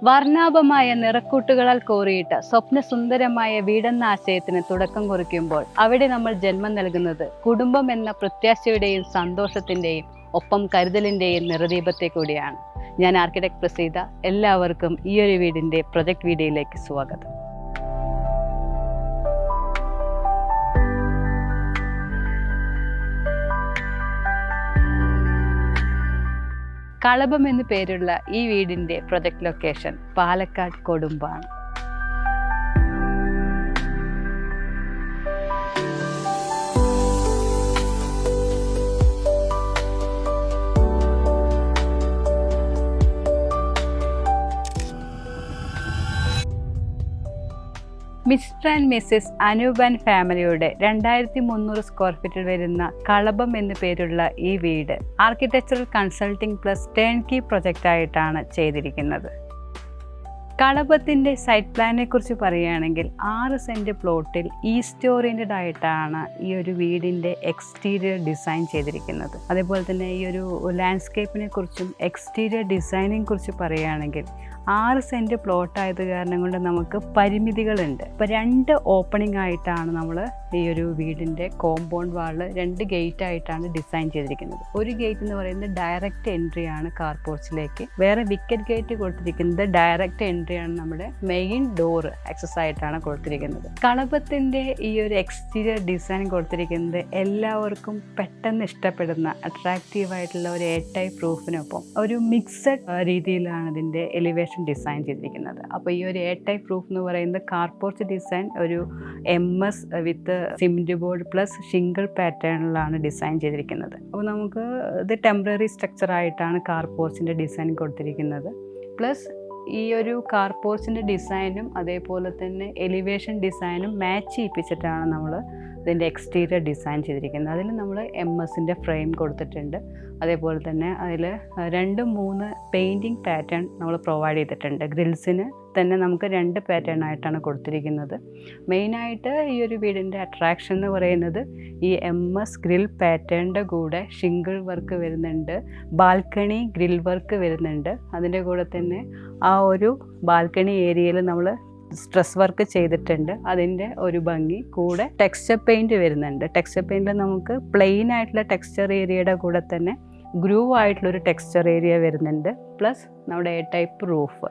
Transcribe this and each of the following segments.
വർണ്ണാഭമായ നിറക്കൂട്ടുകളാൽ കോറിയിട്ട സ്വപ്നസുന്ദരമായ വീടെന്ന ആശയത്തിന് തുടക്കം കുറിക്കുമ്പോൾ അവിടെ നമ്മൾ ജന്മം നൽകുന്നത് കുടുംബം എന്ന പ്രത്യാശയുടെയും സന്തോഷത്തിന്റെയും ഒപ്പം കരുതലിന്റെയും നിറദീപത്തെ കൂടിയാണ്. ഞാൻ ആർക്കിടെക്ട് പ്രസീത. എല്ലാവർക്കും ഈ ഒരു വീടിന്റെ പ്രൊജക്ട് വീഡിയോയിലേക്ക് സ്വാഗതം. കളഭം എന്നു പേരുള്ള ഈ വീടിന്റെ പ്രൊജക്ട് ലൊക്കേഷൻ പാലക്കാട് കൊടുമ്പാണ്. മിസ്റ്റർ ആൻഡ് മിസ്സിസ് അനൂപ് ഫാമിലിയുടെ 2300 സ്ക്വയർ ഫീറ്റിൽ വരുന്ന കളഭം എന്നു പേരുള്ള ഈ വീട് architectural consulting plus turnkey project ആയിട്ടാണ് ചെയ്തിരിക്കുന്നത്. കളഭത്തിൻ്റെ സൈറ്റ് പ്ലാനിനെ കുറിച്ച് പറയുകയാണെങ്കിൽ 6 സെൻറ്റ് പ്ലോട്ടിൽ ഈസ്റ്റ് ഓറിയൻറ്റഡ് ആയിട്ടാണ് ഈ ഒരു വീടിൻ്റെ എക്സ്റ്റീരിയർ ഡിസൈൻ ചെയ്തിരിക്കുന്നത്. അതേപോലെ തന്നെ ഈ ഒരു ലാൻഡ്സ്കേപ്പിനെ കുറിച്ചും എക്സ്റ്റീരിയർ ഡിസൈനിനെ കുറിച്ച് പറയുകയാണെങ്കിൽ 6 സെൻറ്റ് പ്ലോട്ട് ആയത് കാരണം കൊണ്ട് നമുക്ക് പരിമിതികളുണ്ട്. ഇപ്പോൾ 2 ഓപ്പണിംഗ് ആയിട്ടാണ് നമ്മൾ ഈ ഒരു വീടിൻ്റെ കോമ്പൗണ്ട് വാള് 2 ഗേറ്റ് ആയിട്ടാണ് ഡിസൈൻ ചെയ്തിരിക്കുന്നത്. ഒരു ഗേറ്റ് എന്ന് പറയുന്നത് ഡയറക്റ്റ് എൻട്രി ആണ് കാർ പോർച്ചിലേക്ക്, വേറെ വിക്കറ്റ് ഗേറ്റ് കൊടുത്തിരിക്കുന്നത് ഡയറക്റ്റ് എൻട്രി ആണ് നമ്മുടെ മെയിൻ ഡോർ ആക്സസ് ആയിട്ടാണ് കൊടുത്തിരിക്കുന്നത്. കളഭത്തിൻ്റെ ഈ ഒരു എക്സ്റ്റീരിയർ ഡിസൈൻ കൊടുത്തിരിക്കുന്നത് എല്ലാവർക്കും പെട്ടെന്ന് ഇഷ്ടപ്പെടുന്ന അട്രാക്റ്റീവായിട്ടുള്ള ഒരു എ ടൈപ്പ് റൂഫിനൊപ്പം ഒരു മിക്സഡ് രീതിയിലാണ് ഇതിൻ്റെ എലിവേഷൻ ഡിസൈൻ ചെയ്തിരിക്കുന്നത്. അപ്പോൾ ഈ ഒരു എ ടൈപ്പ് റൂഫ് എന്ന് പറയുന്നത് കാർ പോർച്ച് ഡിസൈൻ ഒരു MS വിത്ത് സിമെന്റ് ബോർഡ് പ്ലസ് ഷിംഗിൾ പാറ്റേണിലാണ് ഡിസൈൻ ചെയ്തിരിക്കുന്നത്. അപ്പോൾ നമുക്ക് ഇത് ടെമ്പററി സ്ട്രക്ചർ ആയിട്ടാണ് കാർ പോർച്ചിൻ്റെ ഡിസൈൻ കൊടുത്തിരിക്കുന്നത്. പ്ലസ് ഈ ഒരു കാർ പോർച്ചിൻ്റെ ഡിസൈനും അതേപോലെ തന്നെ എലിവേഷൻ ഡിസൈനും മാച്ച് ചെയ്യിപ്പിച്ചിട്ടാണ് നമ്മൾ ഇതിൻ്റെ എക്സ്റ്റീരിയർ ഡിസൈൻ ചെയ്തിരിക്കുന്നത്. അതിൽ നമ്മൾ MS ഫ്രെയിം കൊടുത്തിട്ടുണ്ട്. അതേപോലെ തന്നെ അതിൽ 2-3 പെയിൻറ്റിങ് പാറ്റേൺ നമ്മൾ പ്രൊവൈഡ് ചെയ്തിട്ടുണ്ട്. ഗ്രിൽസിന് തന്നെ നമുക്ക് 2 പാറ്റേൺ ആയിട്ടാണ് കൊടുത്തിരിക്കുന്നത്. മെയിനായിട്ട് ഈ ഒരു വീടിൻ്റെ അട്രാക്ഷൻ എന്ന് പറയുന്നത് ഈ MS ഗ്രിൽ പാറ്റേണിൻ്റെ കൂടെ ഷിംഗിൾ വർക്ക് വരുന്നുണ്ട്, ബാൽക്കണി ഗ്രിൽ വർക്ക് വരുന്നുണ്ട്. അതിൻ്റെ കൂടെ തന്നെ ആ ഒരു ബാൽക്കണി ഏരിയയിൽ നമ്മൾ സ്ട്രെസ് വർക്ക് ചെയ്തിട്ടുണ്ട്. അതിൻ്റെ ഒരു ഭംഗി കൂടെ ടെക്സ്ചർ പെയിൻറ്റ് വരുന്നുണ്ട്. ടെക്സ്ചർ പെയിൻറ്റിൽ നമുക്ക് പ്ലെയിൻ ആയിട്ടുള്ള ടെക്സ്ചർ ഏരിയയുടെ കൂടെ തന്നെ ഗ്രൂവ് ആയിട്ടുള്ളൊരു ടെക്സ്ചർ ഏരിയ വരുന്നുണ്ട്. പ്ലസ് നമ്മുടെ എ ടൈപ്പ് റൂഫ്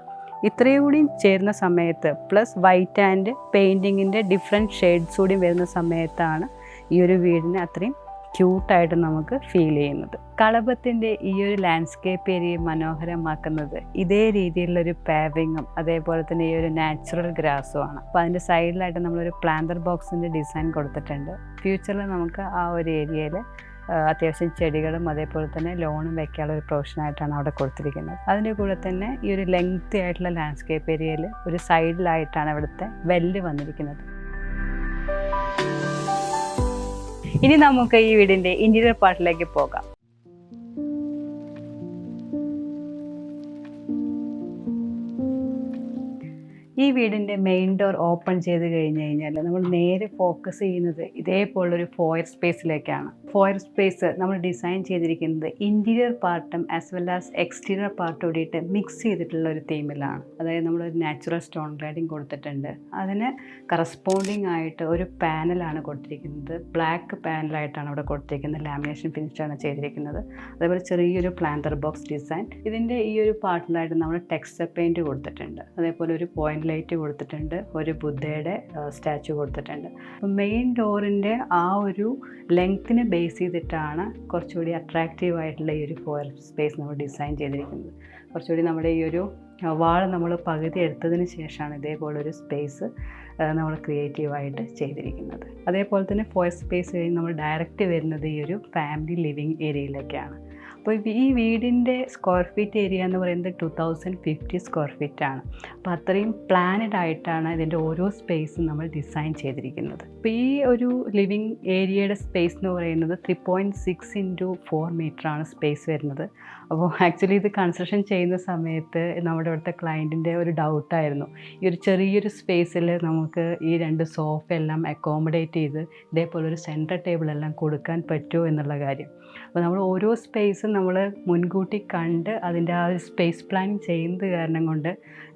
ഇത്രയും കൂടി ചേരുന്ന സമയത്ത് പ്ലസ് വൈറ്റ് ആൻഡ് പെയിൻറ്റിങ്ങിൻ്റെ ഡിഫറെൻറ്റ് ഷെയ്ഡ്സ് കൂടി വരുന്ന സമയത്താണ് ഈ ഒരു വീടിനെ അത്രയും ക്യൂട്ടായിട്ട് നമുക്ക് ഫീൽ ചെയ്യുന്നത്. കളഭത്തിൻ്റെ ഈ ഒരു ലാൻഡ്സ്കേപ്പ് ഏരിയ മനോഹരമാക്കുന്നത് ഇതേ രീതിയിലുള്ളൊരു പാവിങ്ങും അതേപോലെ തന്നെ ഈ ഒരു നാച്ചുറൽ ഗ്രാസുമാണ്. അപ്പോൾ അതിൻ്റെ സൈഡിലായിട്ട് നമ്മളൊരു പ്ലാന്റർ ബോക്സിൻ്റെ ഡിസൈൻ കൊടുത്തിട്ടുണ്ട്. ഫ്യൂച്ചറിൽ നമുക്ക് ആ ഒരു ഏരിയയിൽ അത്യാവശ്യം ചെടികളും അതേപോലെ തന്നെ ലോണും വയ്ക്കാനുള്ള ഒരു പ്രൊവിഷനായിട്ടാണ് അവിടെ കൊടുത്തിരിക്കുന്നത്. അതിൻ്റെ കൂടെ തന്നെ ഈ ഒരു ലെങ്തി ആയിട്ടുള്ള ലാൻഡ്സ്കേപ്പ് ഏരിയയിൽ ഒരു സൈഡിലായിട്ടാണ് ഇവിടുത്തെ വെല്ല് വന്നിരിക്കുന്നത്. ഇനി നമുക്ക് ഈ വീടിൻ്റെ ഇൻറ്റീരിയർ പാർട്ടിലേക്ക് പോകാം. ഈ വീടിൻ്റെ മെയിൻ ഡോർ ഓപ്പൺ ചെയ്ത് കഴിഞ്ഞ് കഴിഞ്ഞാൽ നമ്മൾ നേരെ ഫോക്കസ് ചെയ്യുന്നത് ഇതേപോലൊരു ഫോയർ സ്പേസിലേക്കാണ്. ഫോയർ സ്പേസ് നമ്മൾ ഡിസൈൻ ചെയ്തിരിക്കുന്നത് ഇൻറ്റീരിയർ പാർട്ടും as well as exterior part കൂടിയിട്ട് മിക്സ് ചെയ്തിട്ടുള്ള ഒരു തീമിലാണ്. അതായത് നമ്മളൊരു നാച്ചുറൽ സ്റ്റോൺ ക്ലാഡിങ് കൊടുത്തിട്ടുണ്ട്. അതിന് കറസ്പോണ്ടിങ് ആയിട്ട് ഒരു പാനലാണ് കൊടുത്തിരിക്കുന്നത്. ബ്ലാക്ക് പാനലായിട്ടാണ് അവിടെ കൊടുത്തിരിക്കുന്നത്. ലാമിനേഷൻ ഫിനിഷാണ് ചെയ്തിരിക്കുന്നത്. അതേപോലെ ചെറിയൊരു പ്ലാന്റർ ബോക്സ് ഡിസൈൻ. ഇതിൻ്റെ ഈ ഒരു പാർട്ടിലായിട്ട് നമ്മൾ ടെക്സ്ചർ പെയിൻറ്റ് കൊടുത്തിട്ടുണ്ട്. അതേപോലെ ഒരു പോയിന്റ് ലൈറ്റ് കൊടുത്തിട്ടുണ്ട്. ഒരു ബുദ്ധയുടെ സ്റ്റാച്ചു കൊടുത്തിട്ടുണ്ട്. അപ്പം മെയിൻ ഡോറിൻ്റെ ആ ഒരു ലെങ്ത്തിന് ബേസ് ചെയ്തിട്ടാണ് കുറച്ചുകൂടി അട്രാക്റ്റീവ് ആയിട്ടുള്ള ഈ ഒരു ഫോയർ സ്പേസ് നമ്മൾ ഡിസൈൻ ചെയ്തിരിക്കുന്നത്. കുറച്ചുകൂടി നമ്മുടെ ഈ ഒരു വാൾ നമ്മൾ പകുതി എടുത്തതിന് ശേഷമാണ് ഇതേപോലൊരു സ്പേസ് നമ്മൾ ക്രിയേറ്റീവായിട്ട് ചെയ്തിരിക്കുന്നത്. അതേപോലെ തന്നെ ഫോയർ സ്പേസ് കഴിഞ്ഞ് നമ്മൾ ഡയറക്റ്റ് വരുന്നത് ഈ ഒരു ഫാമിലി ലിവിങ് ഏരിയയിലേക്കാണ്. അപ്പോൾ ഈ വീടിൻ്റെ സ്ക്വയർ ഫീറ്റ് ഏരിയ എന്ന് പറയുന്നത് 2050 സ്ക്വയർ ഫീറ്റാണ്. അപ്പോൾ അത്രയും പ്ലാനഡ് ആയിട്ടാണ് ഇതിൻ്റെ ഓരോ സ്പേസും നമ്മൾ ഡിസൈൻ ചെയ്തിരിക്കുന്നത്. അപ്പോൾ ഈ ഒരു ലിവിങ് ഏരിയയുടെ സ്പേസ് എന്ന് പറയുന്നത് 3.6 × 4 മീറ്ററാണ് സ്പേസ് വരുന്നത്. അപ്പോൾ ആക്ച്വലി ഇത് കൺസ്ട്രക്ഷൻ ചെയ്യുന്ന സമയത്ത് നമ്മുടെ ഇവിടുത്തെ ക്ലയൻറ്റിൻ്റെ ഒരു ഡൗട്ടായിരുന്നു, ഈ ഒരു ചെറിയൊരു സ്പേസിൽ നമുക്ക് ഈ 2 സോഫ എല്ലാം അക്കോമഡേറ്റ് ചെയ്ത് ഇതേപോലെ ഒരു സെൻറ്റർ ടേബിളെല്ലാം കൊടുക്കാൻ പറ്റുമോ എന്നുള്ള കാര്യം. അപ്പോൾ നമ്മൾ ഓരോ സ്പേസും നമ്മൾ മുൻകൂട്ടി കണ്ട് അതിൻ്റെ ആ ഒരു സ്പേസ് പ്ലാനിങ് ചെയ്യുന്നത് കാരണം കൊണ്ട്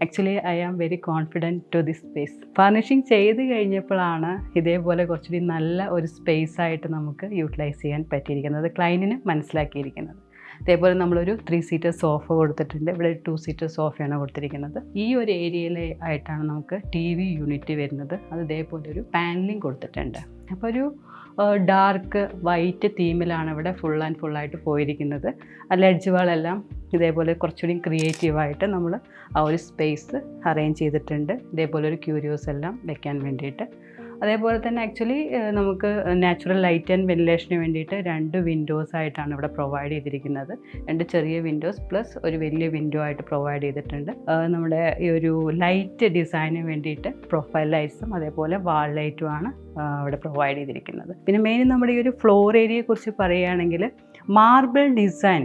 actually I am very confident to this space. Furnishing ചെയ്ത് കഴിഞ്ഞപ്പോഴാണ് ഇതേപോലെ കുറച്ചുകൂടി നല്ല ഒരു സ്പേസ് ആയിട്ട് നമുക്ക് യൂട്ടിലൈസ് ചെയ്യാൻ പറ്റിയിരിക്കുന്നത്, ക്ലയൻറ്റിന് മനസ്സിലാക്കിയിരിക്കുന്നത്. അതേപോലെ നമ്മളൊരു 3 സീറ്റർ സോഫ കൊടുത്തിട്ടുണ്ട്. ഇവിടെ 2 സീറ്റർ സോഫയാണ് കൊടുത്തിരിക്കുന്നത്. ഈ ഒരു ഏരിയയിൽ ആയിട്ടാണ് നമുക്ക് TV യൂണിറ്റ് വരുന്നത്. അത് ഇതേപോലെ ഒരു പാനലിങ് കൊടുത്തിട്ടുണ്ട്. അപ്പോൾ ഒരു ഡാർക്ക് വൈറ്റ് തീമിലാണ് ഇവിടെ ഫുൾ ആൻഡ് ഫുള്ളായിട്ട് പോയിരിക്കുന്നത്. ലെഡ്ജ് വാളെല്ലാം ഇതേപോലെ കുറച്ചുകൂടി ക്രിയേറ്റീവായിട്ട് നമ്മൾ ആ ഒരു സ്പേസ് അറേഞ്ച് ചെയ്തിട്ടുണ്ട്. ഇതേപോലെ ഒരു ക്യൂരിയോസ് എല്ലാം വെക്കാൻ വേണ്ടിയിട്ട്. അതേപോലെ തന്നെ ആക്ച്വലി നമുക്ക് നാച്ചുറൽ ലൈറ്റ് ആൻഡ് വെന്റിലേഷന് വേണ്ടിയിട്ട് 2 വിൻഡോസ് ആയിട്ടാണ് ഇവിടെ പ്രൊവൈഡ് ചെയ്തിരിക്കുന്നത്. 2 ചെറിയ വിൻഡോസ് പ്ലസ് ഒരു വലിയ വിൻഡോ ആയിട്ട് പ്രൊവൈഡ് ചെയ്തിട്ടുണ്ട്. നമ്മുടെ ഈ ഒരു ലൈറ്റ് ഡിസൈനിന് വേണ്ടിയിട്ട് പ്രൊഫൈൽ ലൈറ്റ്സും അതേപോലെ വാൾ ലൈറ്റുമാണ് ഇവിടെ പ്രൊവൈഡ് ചെയ്തിരിക്കുന്നത്. പിന്നെ മെയിൻ നമ്മുടെ ഈ ഒരു ഫ്ലോർ ഏരിയയെക്കുറിച്ച് പറയുകയാണെങ്കിൽ മാർബിൾ ഡിസൈൻ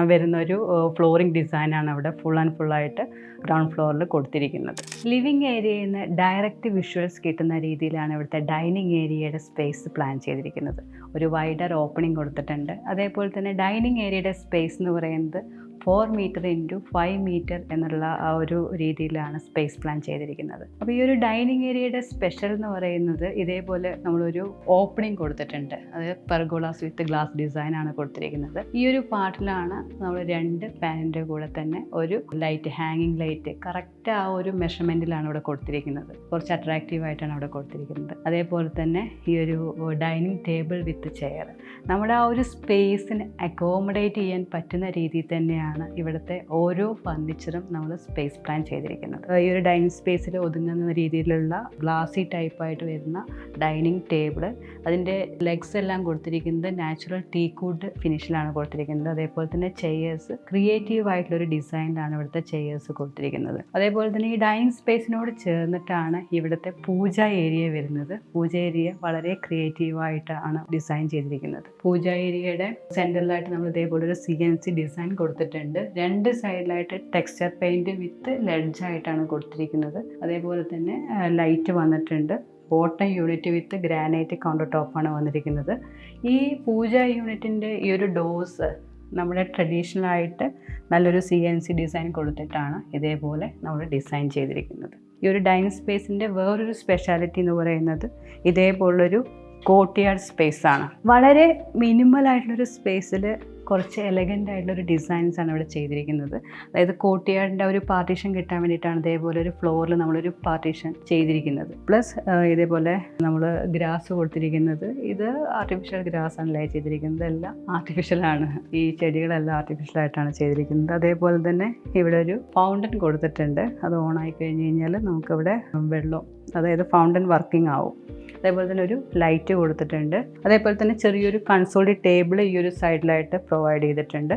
വരുന്നൊരു ഫ്ലോറിംഗ് ഡിസൈനാണ് അവിടെ ഫുൾ ആൻഡ് ഫുള്ളായിട്ട് ഗ്രൗണ്ട് ഫ്ലോറിൽ കൊടുത്തിരിക്കുന്നത്. ലിവിങ് ഏരിയയിൽ നിന്ന് ഡയറക്റ്റ് വിഷ്വൽസ് കിട്ടുന്ന രീതിയിലാണ് ഇവിടുത്തെ ഡൈനിങ് ഏരിയയുടെ സ്പേസ് പ്ലാൻ ചെയ്തിരിക്കുന്നത്. ഒരു വൈഡർ ഓപ്പണിംഗ് കൊടുത്തിട്ടുണ്ട്. അതേപോലെ തന്നെ ഡൈനിങ് ഏരിയയുടെ സ്പേസ് എന്ന് പറയുന്നത് 4 മീറ്റർ ഇൻറ്റു 5 മീറ്റർ എന്നുള്ള ആ ഒരു രീതിയിലാണ് സ്പേസ് പ്ലാൻ ചെയ്തിരിക്കുന്നത്. അപ്പോൾ ഈ ഒരു ഡൈനിങ് ഏരിയയുടെ സ്പെഷ്യൽ എന്ന് പറയുന്നത് ഇതേപോലെ നമ്മളൊരു ഓപ്പണിംഗ് കൊടുത്തിട്ടുണ്ട്. അത് പെർഗോളാസ് വിത്ത് ഗ്ലാസ് ഡിസൈനാണ് കൊടുത്തിരിക്കുന്നത്. ഈ ഒരു പാർട്ടിലാണ് നമ്മൾ 2 ഫാനിൻ്റെ കൂടെ തന്നെ ഒരു ലൈറ്റ്, ഹാങ്ങിങ് ലൈറ്റ് കറക്റ്റ് ആ ഒരു മെഷർമെൻറ്റിലാണ് ഇവിടെ കൊടുത്തിരിക്കുന്നത്. കുറച്ച് അട്രാക്റ്റീവായിട്ടാണ് അവിടെ കൊടുത്തിരിക്കുന്നത്. അതേപോലെ തന്നെ ഈ ഒരു ഡൈനിങ് ടേബിൾ വിത്ത് ചെയർ നമ്മുടെ ആ ഒരു സ്പേസിന് അക്കോമഡേറ്റ് ചെയ്യാൻ പറ്റുന്ന രീതിയിൽ തന്നെയാണ് ഇവിടുത്തെ ഓരോ ഫർണിച്ചറും നമ്മൾ സ്പേസ് പ്ലാൻ ചെയ്തിരിക്കുന്നത്. ഈ ഒരു ഡൈനിങ് സ്പേസിൽ ഒതുങ്ങുന്ന രീതിയിലുള്ള ഗ്ലാസി ടൈപ്പായിട്ട് വരുന്ന ഡൈനിങ് ടേബിൾ, അതിൻ്റെ ലെഗ്സ് എല്ലാം കൊടുത്തിരിക്കുന്നത് നാച്ചുറൽ ടീക്വുഡ് ഫിനിഷിലാണ് കൊടുത്തിരിക്കുന്നത്. അതേപോലെ തന്നെ ചെയേഴ്സ് ക്രിയേറ്റീവ് ആയിട്ടുള്ളൊരു ഡിസൈനിലാണ് ഇവിടുത്തെ ചെയേഴ്സ് കൊടുത്തിരിക്കുന്നത്. അതേപോലെ തന്നെ ഈ ഡൈനിങ് സ്പേസിനോട് ചേർന്നിട്ടാണ് ഇവിടുത്തെ പൂജ ഏരിയ വരുന്നത്. പൂജ ഏരിയ വളരെ ക്രിയേറ്റീവായിട്ടാണ് ഡിസൈൻ ചെയ്തിരിക്കുന്നത്. പൂജ ഏരിയയുടെ സെൻറ്ററിലായിട്ട് നമ്മൾ ഇതേപോലെ ഒരു CNC ഡിസൈൻ കൊടുത്തിട്ടുണ്ട്. 2 സൈഡിലായിട്ട് ടെക്സ്ചർ പെയിൻറ് വിത്ത് ലെഡ്ജ് ആയിട്ടാണ് കൊടുത്തിരിക്കുന്നത്. അതേപോലെ തന്നെ ലൈറ്റ് വന്നിട്ടുണ്ട്. Bottom unit with granite counter ടോപ്പാണ് വന്നിരിക്കുന്നത്. ഈ പൂജ യൂണിറ്റിൻ്റെ ഈ ഒരു ഡോസ് നമ്മുടെ ട്രഡീഷണലായിട്ട് നല്ലൊരു CNC ഡിസൈൻ കൊടുത്തിട്ടാണ് ഇതേപോലെ നമ്മൾ ഡിസൈൻ ചെയ്തിരിക്കുന്നത്. ഈ ഒരു ഡൈനിങ് സ്പേസിൻ്റെ വേറൊരു സ്പെഷ്യാലിറ്റി എന്ന് പറയുന്നത് ഇതേപോലൊരു കോർട്ട്യാർഡ് സ്പേസാണ്. വളരെ മിനിമലായിട്ടുള്ളൊരു സ്പേസിൽ കുറച്ച് എലഗൻ്റ് ആയിട്ടുള്ളൊരു ഡിസൈൻസാണ് ഇവിടെ ചെയ്തിരിക്കുന്നത്. അതായത് കോർട്ട്യാർഡിൻ്റെ ഒരു പാർട്ടീഷൻ കിട്ടാൻ വേണ്ടിയിട്ടാണ് ഇതേപോലെ ഒരു ഫ്ലോറിൽ നമ്മളൊരു പാർട്ടീഷൻ ചെയ്തിരിക്കുന്നത്. പ്ലസ് ഇതേപോലെ നമ്മൾ ഗ്രാസ് കൊടുത്തിരിക്കുന്നത് ഇത് ആർട്ടിഫിഷ്യൽ ഗ്രാസാണ് ലൈ ചെയ്തിരിക്കുന്നത്. എല്ലാം ആർട്ടിഫിഷ്യലാണ്. ഈ ചെടികളെല്ലാം ആർട്ടിഫിഷ്യലായിട്ടാണ് ചെയ്തിരിക്കുന്നത്. അതേപോലെ തന്നെ ഇവിടെ ഒരു ഫൗണ്ടൻ കൊടുത്തിട്ടുണ്ട്. അത് ഓണായി കഴിഞ്ഞ് കഴിഞ്ഞാൽ നമുക്കിവിടെ വെള്ളം, അതായത് ഫൗണ്ടൻ വർക്കിംഗ് ആവും. അതേപോലെ തന്നെ ഒരു ലൈറ്റ് കൊടുത്തിട്ടുണ്ട്. അതേപോലെ തന്നെ ചെറിയൊരു കൺസോളി ടേബിൾ ഈ ഒരു സൈഡിലായിട്ട് പ്രൊവൈഡ് ചെയ്തിട്ടുണ്ട്.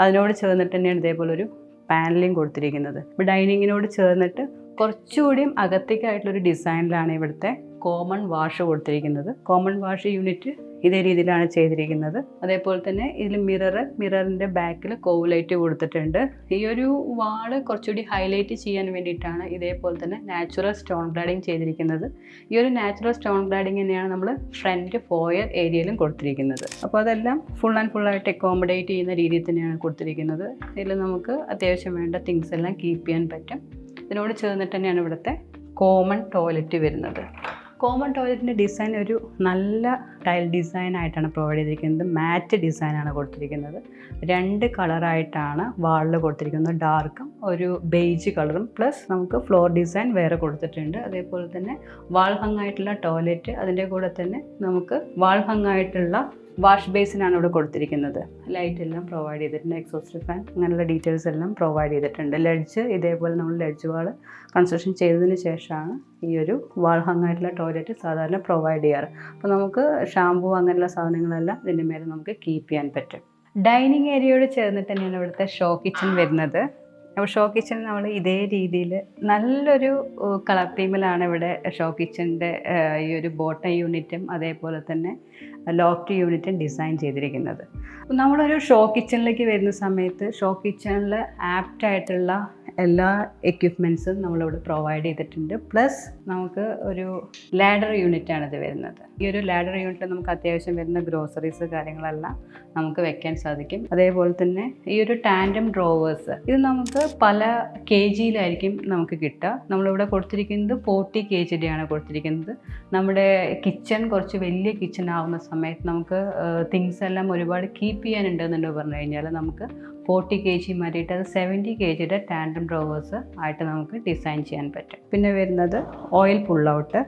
അതിനോട് ചേർന്നിട്ട് തന്നെയാണ് ഇതേപോലെ ഒരു പാനലിങ് കൊടുത്തിരിക്കുന്നത്. ഇപ്പോൾ ഡൈനിങ്ങിനോട് ചേർന്നിട്ട് കുറച്ചുകൂടിയും അകത്തേക്കായിട്ടുള്ളൊരു ഡിസൈനിലാണ് ഇവിടുത്തെ കോമൺ വാഷ് കൊടുത്തിരിക്കുന്നത്. കോമൺ വാഷ് യൂണിറ്റ് ഇതേ രീതിയിലാണ് ചെയ്തിരിക്കുന്നത്. അതേപോലെ തന്നെ ഇതിൽ മിററിൻ്റെ ബാക്കിൽ കോവ് ലൈറ്റ് കൊടുത്തിട്ടുണ്ട്. ഈ ഒരു വാള് കുറച്ചുകൂടി ഹൈലൈറ്റ് ചെയ്യാൻ വേണ്ടിയിട്ടാണ് ഇതേപോലെ തന്നെ നാച്ചുറൽ സ്റ്റോൺ ഗ്ലാഡിങ് ചെയ്തിരിക്കുന്നത്. ഈ ഒരു നാച്ചുറൽ സ്റ്റോൺ ഗ്ലാഡിങ് തന്നെയാണ് നമ്മൾ ഫ്രണ്ട് ഫോയർ ഏരിയയിലും കൊടുത്തിരിക്കുന്നത്. അപ്പോൾ അതെല്ലാം ഫുൾ ആൻഡ് ഫുള്ളായിട്ട് അക്കോമഡേറ്റ് ചെയ്യുന്ന രീതിയിൽ തന്നെയാണ് കൊടുത്തിരിക്കുന്നത്. ഇതിൽ നമുക്ക് അത്യാവശ്യം വേണ്ട തിങ്സ് എല്ലാം കീപ്പ് ചെയ്യാൻ പറ്റും. ഇതിനോട് ചേർന്നിട്ട് തന്നെയാണ് ഇവിടുത്തെ കോമൺ ടോയ്ലറ്റ് വരുന്നത്. കോമൺ ടോയ്ലറ്റിൻ്റെ ഡിസൈൻ ഒരു നല്ല ടൈൽ ഡിസൈൻ ആയിട്ടാണ് പ്രൊവൈഡ് ചെയ്തിരിക്കുന്നത്. മാറ്റ് ഡിസൈനാണ് കൊടുത്തിരിക്കുന്നത്. 2 കളറായിട്ടാണ് വാളിൽ കൊടുത്തിരിക്കുന്നത്. ഡാർക്കും ഒരു ബേജ് കളറും പ്ലസ് നമുക്ക് ഫ്ലോർ ഡിസൈൻ വേറെ കൊടുത്തിട്ടുണ്ട്. അതേപോലെ തന്നെ വാൾ ഹങ് ആയിട്ടുള്ള ടോയ്ലറ്റ്, അതിൻ്റെ കൂടെ തന്നെ നമുക്ക് വാൾ ഹങ് ആയിട്ടുള്ള വാഷ് ബേസിനാണ് ഇവിടെ കൊടുത്തിരിക്കുന്നത്. ലൈറ്റ് എല്ലാം പ്രൊവൈഡ് ചെയ്തിട്ടുണ്ട്. എക്സോസ്റ്റ് ഫാൻ അങ്ങനെയുള്ള ഡീറ്റെയിൽസ് എല്ലാം പ്രൊവൈഡ് ചെയ്തിട്ടുണ്ട്. ലെഡ്ജ് ഇതേപോലെ നമ്മൾ ലെഡ്ജ് വാൾ കൺസ്ട്രക്ഷൻ ചെയ്തതിന് ശേഷമാണ് ഈ ഒരു വാൾ ഹങ് ആയിട്ടുള്ള ടോയ്ലറ്റ് സാധാരണ പ്രൊവൈഡ് ചെയ്യാറ്. അപ്പോൾ നമുക്ക് ഷാമ്പൂ അങ്ങനെയുള്ള സാധനങ്ങളെല്ലാം ഇതിൻ്റെ മേലെ നമുക്ക് കീപ്പ് ചെയ്യാൻ പറ്റും. ഡൈനിങ് ഏരിയയോട് ചേർന്നിട്ട് തന്നെയാണ് ഇവിടുത്തെ ഷോ കിച്ചൺ വരുന്നത്. അപ്പോൾ ഷോ കിച്ചൺ നമ്മൾ ഇതേ രീതിയിൽ നല്ലൊരു കളർ തീമിലാണ് ഇവിടെ ഷോ കിച്ചണിൻ്റെ ഈ ഒരു ബോട്ടം യൂണിറ്റും അതേപോലെ തന്നെ ലോഫ്റ്റ് യൂണിറ്റും ഡിസൈൻ ചെയ്തിരിക്കുന്നത്. നമ്മളൊരു ഷോ കിച്ചണിലേക്ക് വരുന്ന സമയത്ത് ഷോ കിച്ചണിൽ ആപ്റ്റായിട്ടുള്ള എല്ലാ എക്യുപ്മെൻറ്റ്സും നമ്മളിവിടെ പ്രൊവൈഡ് ചെയ്തിട്ടുണ്ട്. പ്ലസ് നമുക്ക് ഒരു ലാഡർ യൂണിറ്റാണ് ഇത് വരുന്നത്. ഈ ഒരു ലാഡർ യൂണിറ്റിൽ നമുക്ക് അത്യാവശ്യം വരുന്ന ഗ്രോസറീസ് കാര്യങ്ങളെല്ലാം നമുക്ക് വെക്കാൻ സാധിക്കും. അതേപോലെ തന്നെ ഈ ഒരു ടാൻഡം ഡ്രോവേഴ്സ്, ഇത് നമുക്ക് പല kgയിലായിരിക്കും നമുക്ക് കിട്ടുക. നമ്മളിവിടെ കൊടുത്തിരിക്കുന്നത് 40 kgയുടെയാണ് കൊടുത്തിരിക്കുന്നത്. നമ്മുടെ കിച്ചൺ കുറച്ച് വലിയ കിച്ചൺ ആവുന്ന സമയത്ത് നമുക്ക് തിങ്സ് എല്ലാം ഒരുപാട് കീപ്പ് ചെയ്യാനുണ്ടെന്നുണ്ടോ പറഞ്ഞു കഴിഞ്ഞാൽ നമുക്ക് 40 kg മാറ്റിയിട്ട് അത് 70 kgയുടെ ടാൻഡം ഡ്രോവേഴ്സ് ആയിട്ട് നമുക്ക് ഡിസൈൻ ചെയ്യാൻ പറ്റും. പിന്നെ വരുന്നത് oil pull out,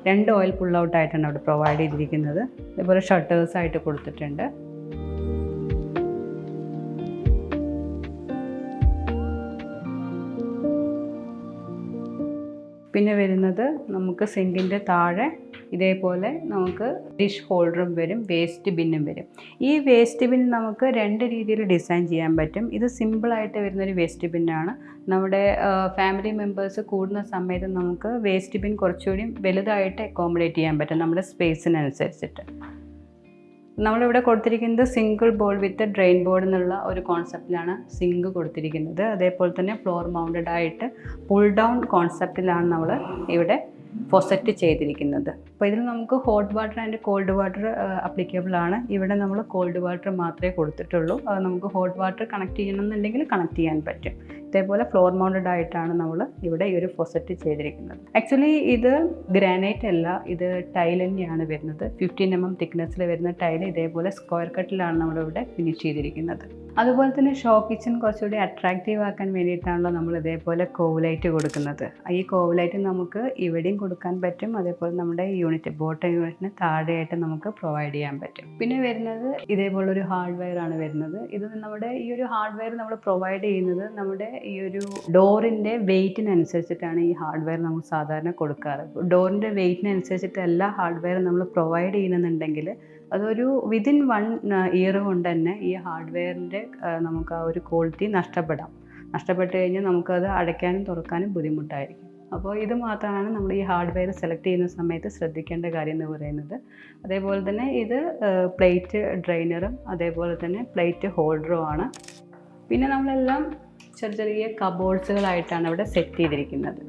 2 oil pull ഔട്ടായിട്ടാണ് അവിടെ പ്രൊവൈഡ് ചെയ്തിരിക്കുന്നത്. ഇതുപോലെ ഷട്ടേഴ്സ് ആയിട്ട് കൊടുത്തിട്ടുണ്ട്. പിന്നെ വരുന്നത് നമുക്ക് സിങ്കിൻ്റെ താഴെ ഇതേപോലെ നമുക്ക് ഡിഷ് ഹോൾഡറും വരും, വേസ്റ്റ് ബിന്നും വരും. ഈ വേസ്റ്റ് ബിൻ നമുക്ക് 2 രീതിയിൽ ഡിസൈൻ ചെയ്യാൻ പറ്റും. ഇത് സിമ്പിളായിട്ട് വരുന്നൊരു വേസ്റ്റ് ബിന്നാണ്. നമ്മുടെ ഫാമിലി മെമ്പേഴ്സ് കൂടുന്ന സമയത്ത് നമുക്ക് വേസ്റ്റ് ബിൻ കുറച്ചുകൂടി വലുതായിട്ട് അക്കോമഡേറ്റ് ചെയ്യാൻ പറ്റും നമ്മുടെ സ്പേസിനനുസരിച്ചിട്ട്. നമ്മളിവിടെ കൊടുത്തിരിക്കുന്നത് സിംഗിൾ ബോൾ വിത്ത് ഡ്രെയിൻ ബോർഡ് എന്നുള്ള ഒരു കോൺസെപ്റ്റിലാണ് സിങ്ക് കൊടുത്തിരിക്കുന്നത്. അതേപോലെ തന്നെ ഫ്ലോർ മൗണ്ടഡ് ആയിട്ട് പുൾ ഡൗൺ കോൺസെപ്റ്റിലാണ് നമ്മൾ ഇവിടെ ഫൊസറ്റ് ചെയ്തിരിക്കുന്നത്. അപ്പോൾ ഇതിൽ നമുക്ക് hot water and called water applicable ആണ്. ഇവിടെ നമ്മൾ കോൾഡ് വാട്ടർ മാത്രമേ കൊടുത്തിട്ടുള്ളൂ. അത് നമുക്ക് ഹോട്ട് വാട്ടർ കണക്ട് ചെയ്യണമെന്നുണ്ടെങ്കിൽ കണക്ട് ചെയ്യാൻ പറ്റും. ഇതേപോലെ ഫ്ലോർ മൗണ്ടഡ് ആയിട്ടാണ് നമ്മൾ ഇവിടെ ഈ ഒരു ഫൊസറ്റ് ചെയ്തിരിക്കുന്നത്. ആക്ച്വലി ഇത് ഗ്രാനൈറ്റ് അല്ല, ഇത് ടൈൽ തന്നെയാണ് വരുന്നത്. 15 mm തിക്നെസ്സിൽ വരുന്ന ടൈൽ ഇതേപോലെ സ്ക്വയർ കട്ടിലാണ് നമ്മളിവിടെ ഫിനിഷ് ചെയ്തിരിക്കുന്നത്. അതുപോലെ തന്നെ ഷോ കിച്ചൺ കുറച്ചുകൂടി അട്രാക്റ്റീവ് ആക്കാൻ വേണ്ടിയിട്ടാണല്ലോ നമ്മൾ ഇതേപോലെ കോവ് കൊടുക്കുന്നത്. ഈ കോവ് നമുക്ക് ഇവിടെയും കൊടുക്കാൻ പറ്റും. അതേപോലെ നമ്മുടെ യൂണിറ്റ് ബോട്ടം യൂണിറ്റിന് താഴെയായിട്ട് നമുക്ക് പ്രൊവൈഡ് ചെയ്യാൻ പറ്റും. പിന്നെ വരുന്നത് ഇതേപോലൊരു ഹാർഡ്വെയർ ആണ് വരുന്നത്. ഇത് നമ്മുടെ ഈ ഒരു ഹാർഡ്വെയർ നമ്മൾ പ്രൊവൈഡ് ചെയ്യുന്നത് നമ്മുടെ ഈ ഒരു ഡോറിൻ്റെ വെയ്റ്റിനനുസരിച്ചിട്ടാണ് ഈ ഹാർഡ്വെയർ നമ്മൾ സാധാരണ കൊടുക്കാറ്. ഡോറിൻ്റെ വെയ്റ്റിനനുസരിച്ചിട്ട് എല്ലാ ഹാർഡ്വെയർ നമ്മൾ പ്രൊവൈഡ് ചെയ്യുന്നുണ്ടെങ്കിൽ അതൊരു വിതിൻ 1 ഇയർ കൊണ്ട് തന്നെ ഈ ഹാർഡ്വെയറിൻ്റെ നമുക്ക് ആ ഒരു ക്വാളിറ്റി നഷ്ടപ്പെട്ട് കഴിഞ്ഞാൽ നമുക്കത് അടയ്ക്കാനും തുറക്കാനും ബുദ്ധിമുട്ടായിരിക്കും. അപ്പോൾ ഇത് മാത്രമാണ് നമ്മൾ ഈ ഹാർഡ്വെയർ സെലക്ട് ചെയ്യുന്ന സമയത്ത് ശ്രദ്ധിക്കേണ്ട കാര്യം എന്ന് പറയുന്നത്. അതേപോലെ തന്നെ ഇത് പ്ലേറ്റ് ഡ്രെയിനറും അതേപോലെ തന്നെ പ്ലേറ്റ് ഹോൾഡറും ആണ്. പിന്നെ നമ്മളെല്ലാം ചെറിയ കബോർഡ്സുകളായിട്ടാണ് ഇവിടെ സെറ്റ് ചെയ്തിരിക്കുന്നത്.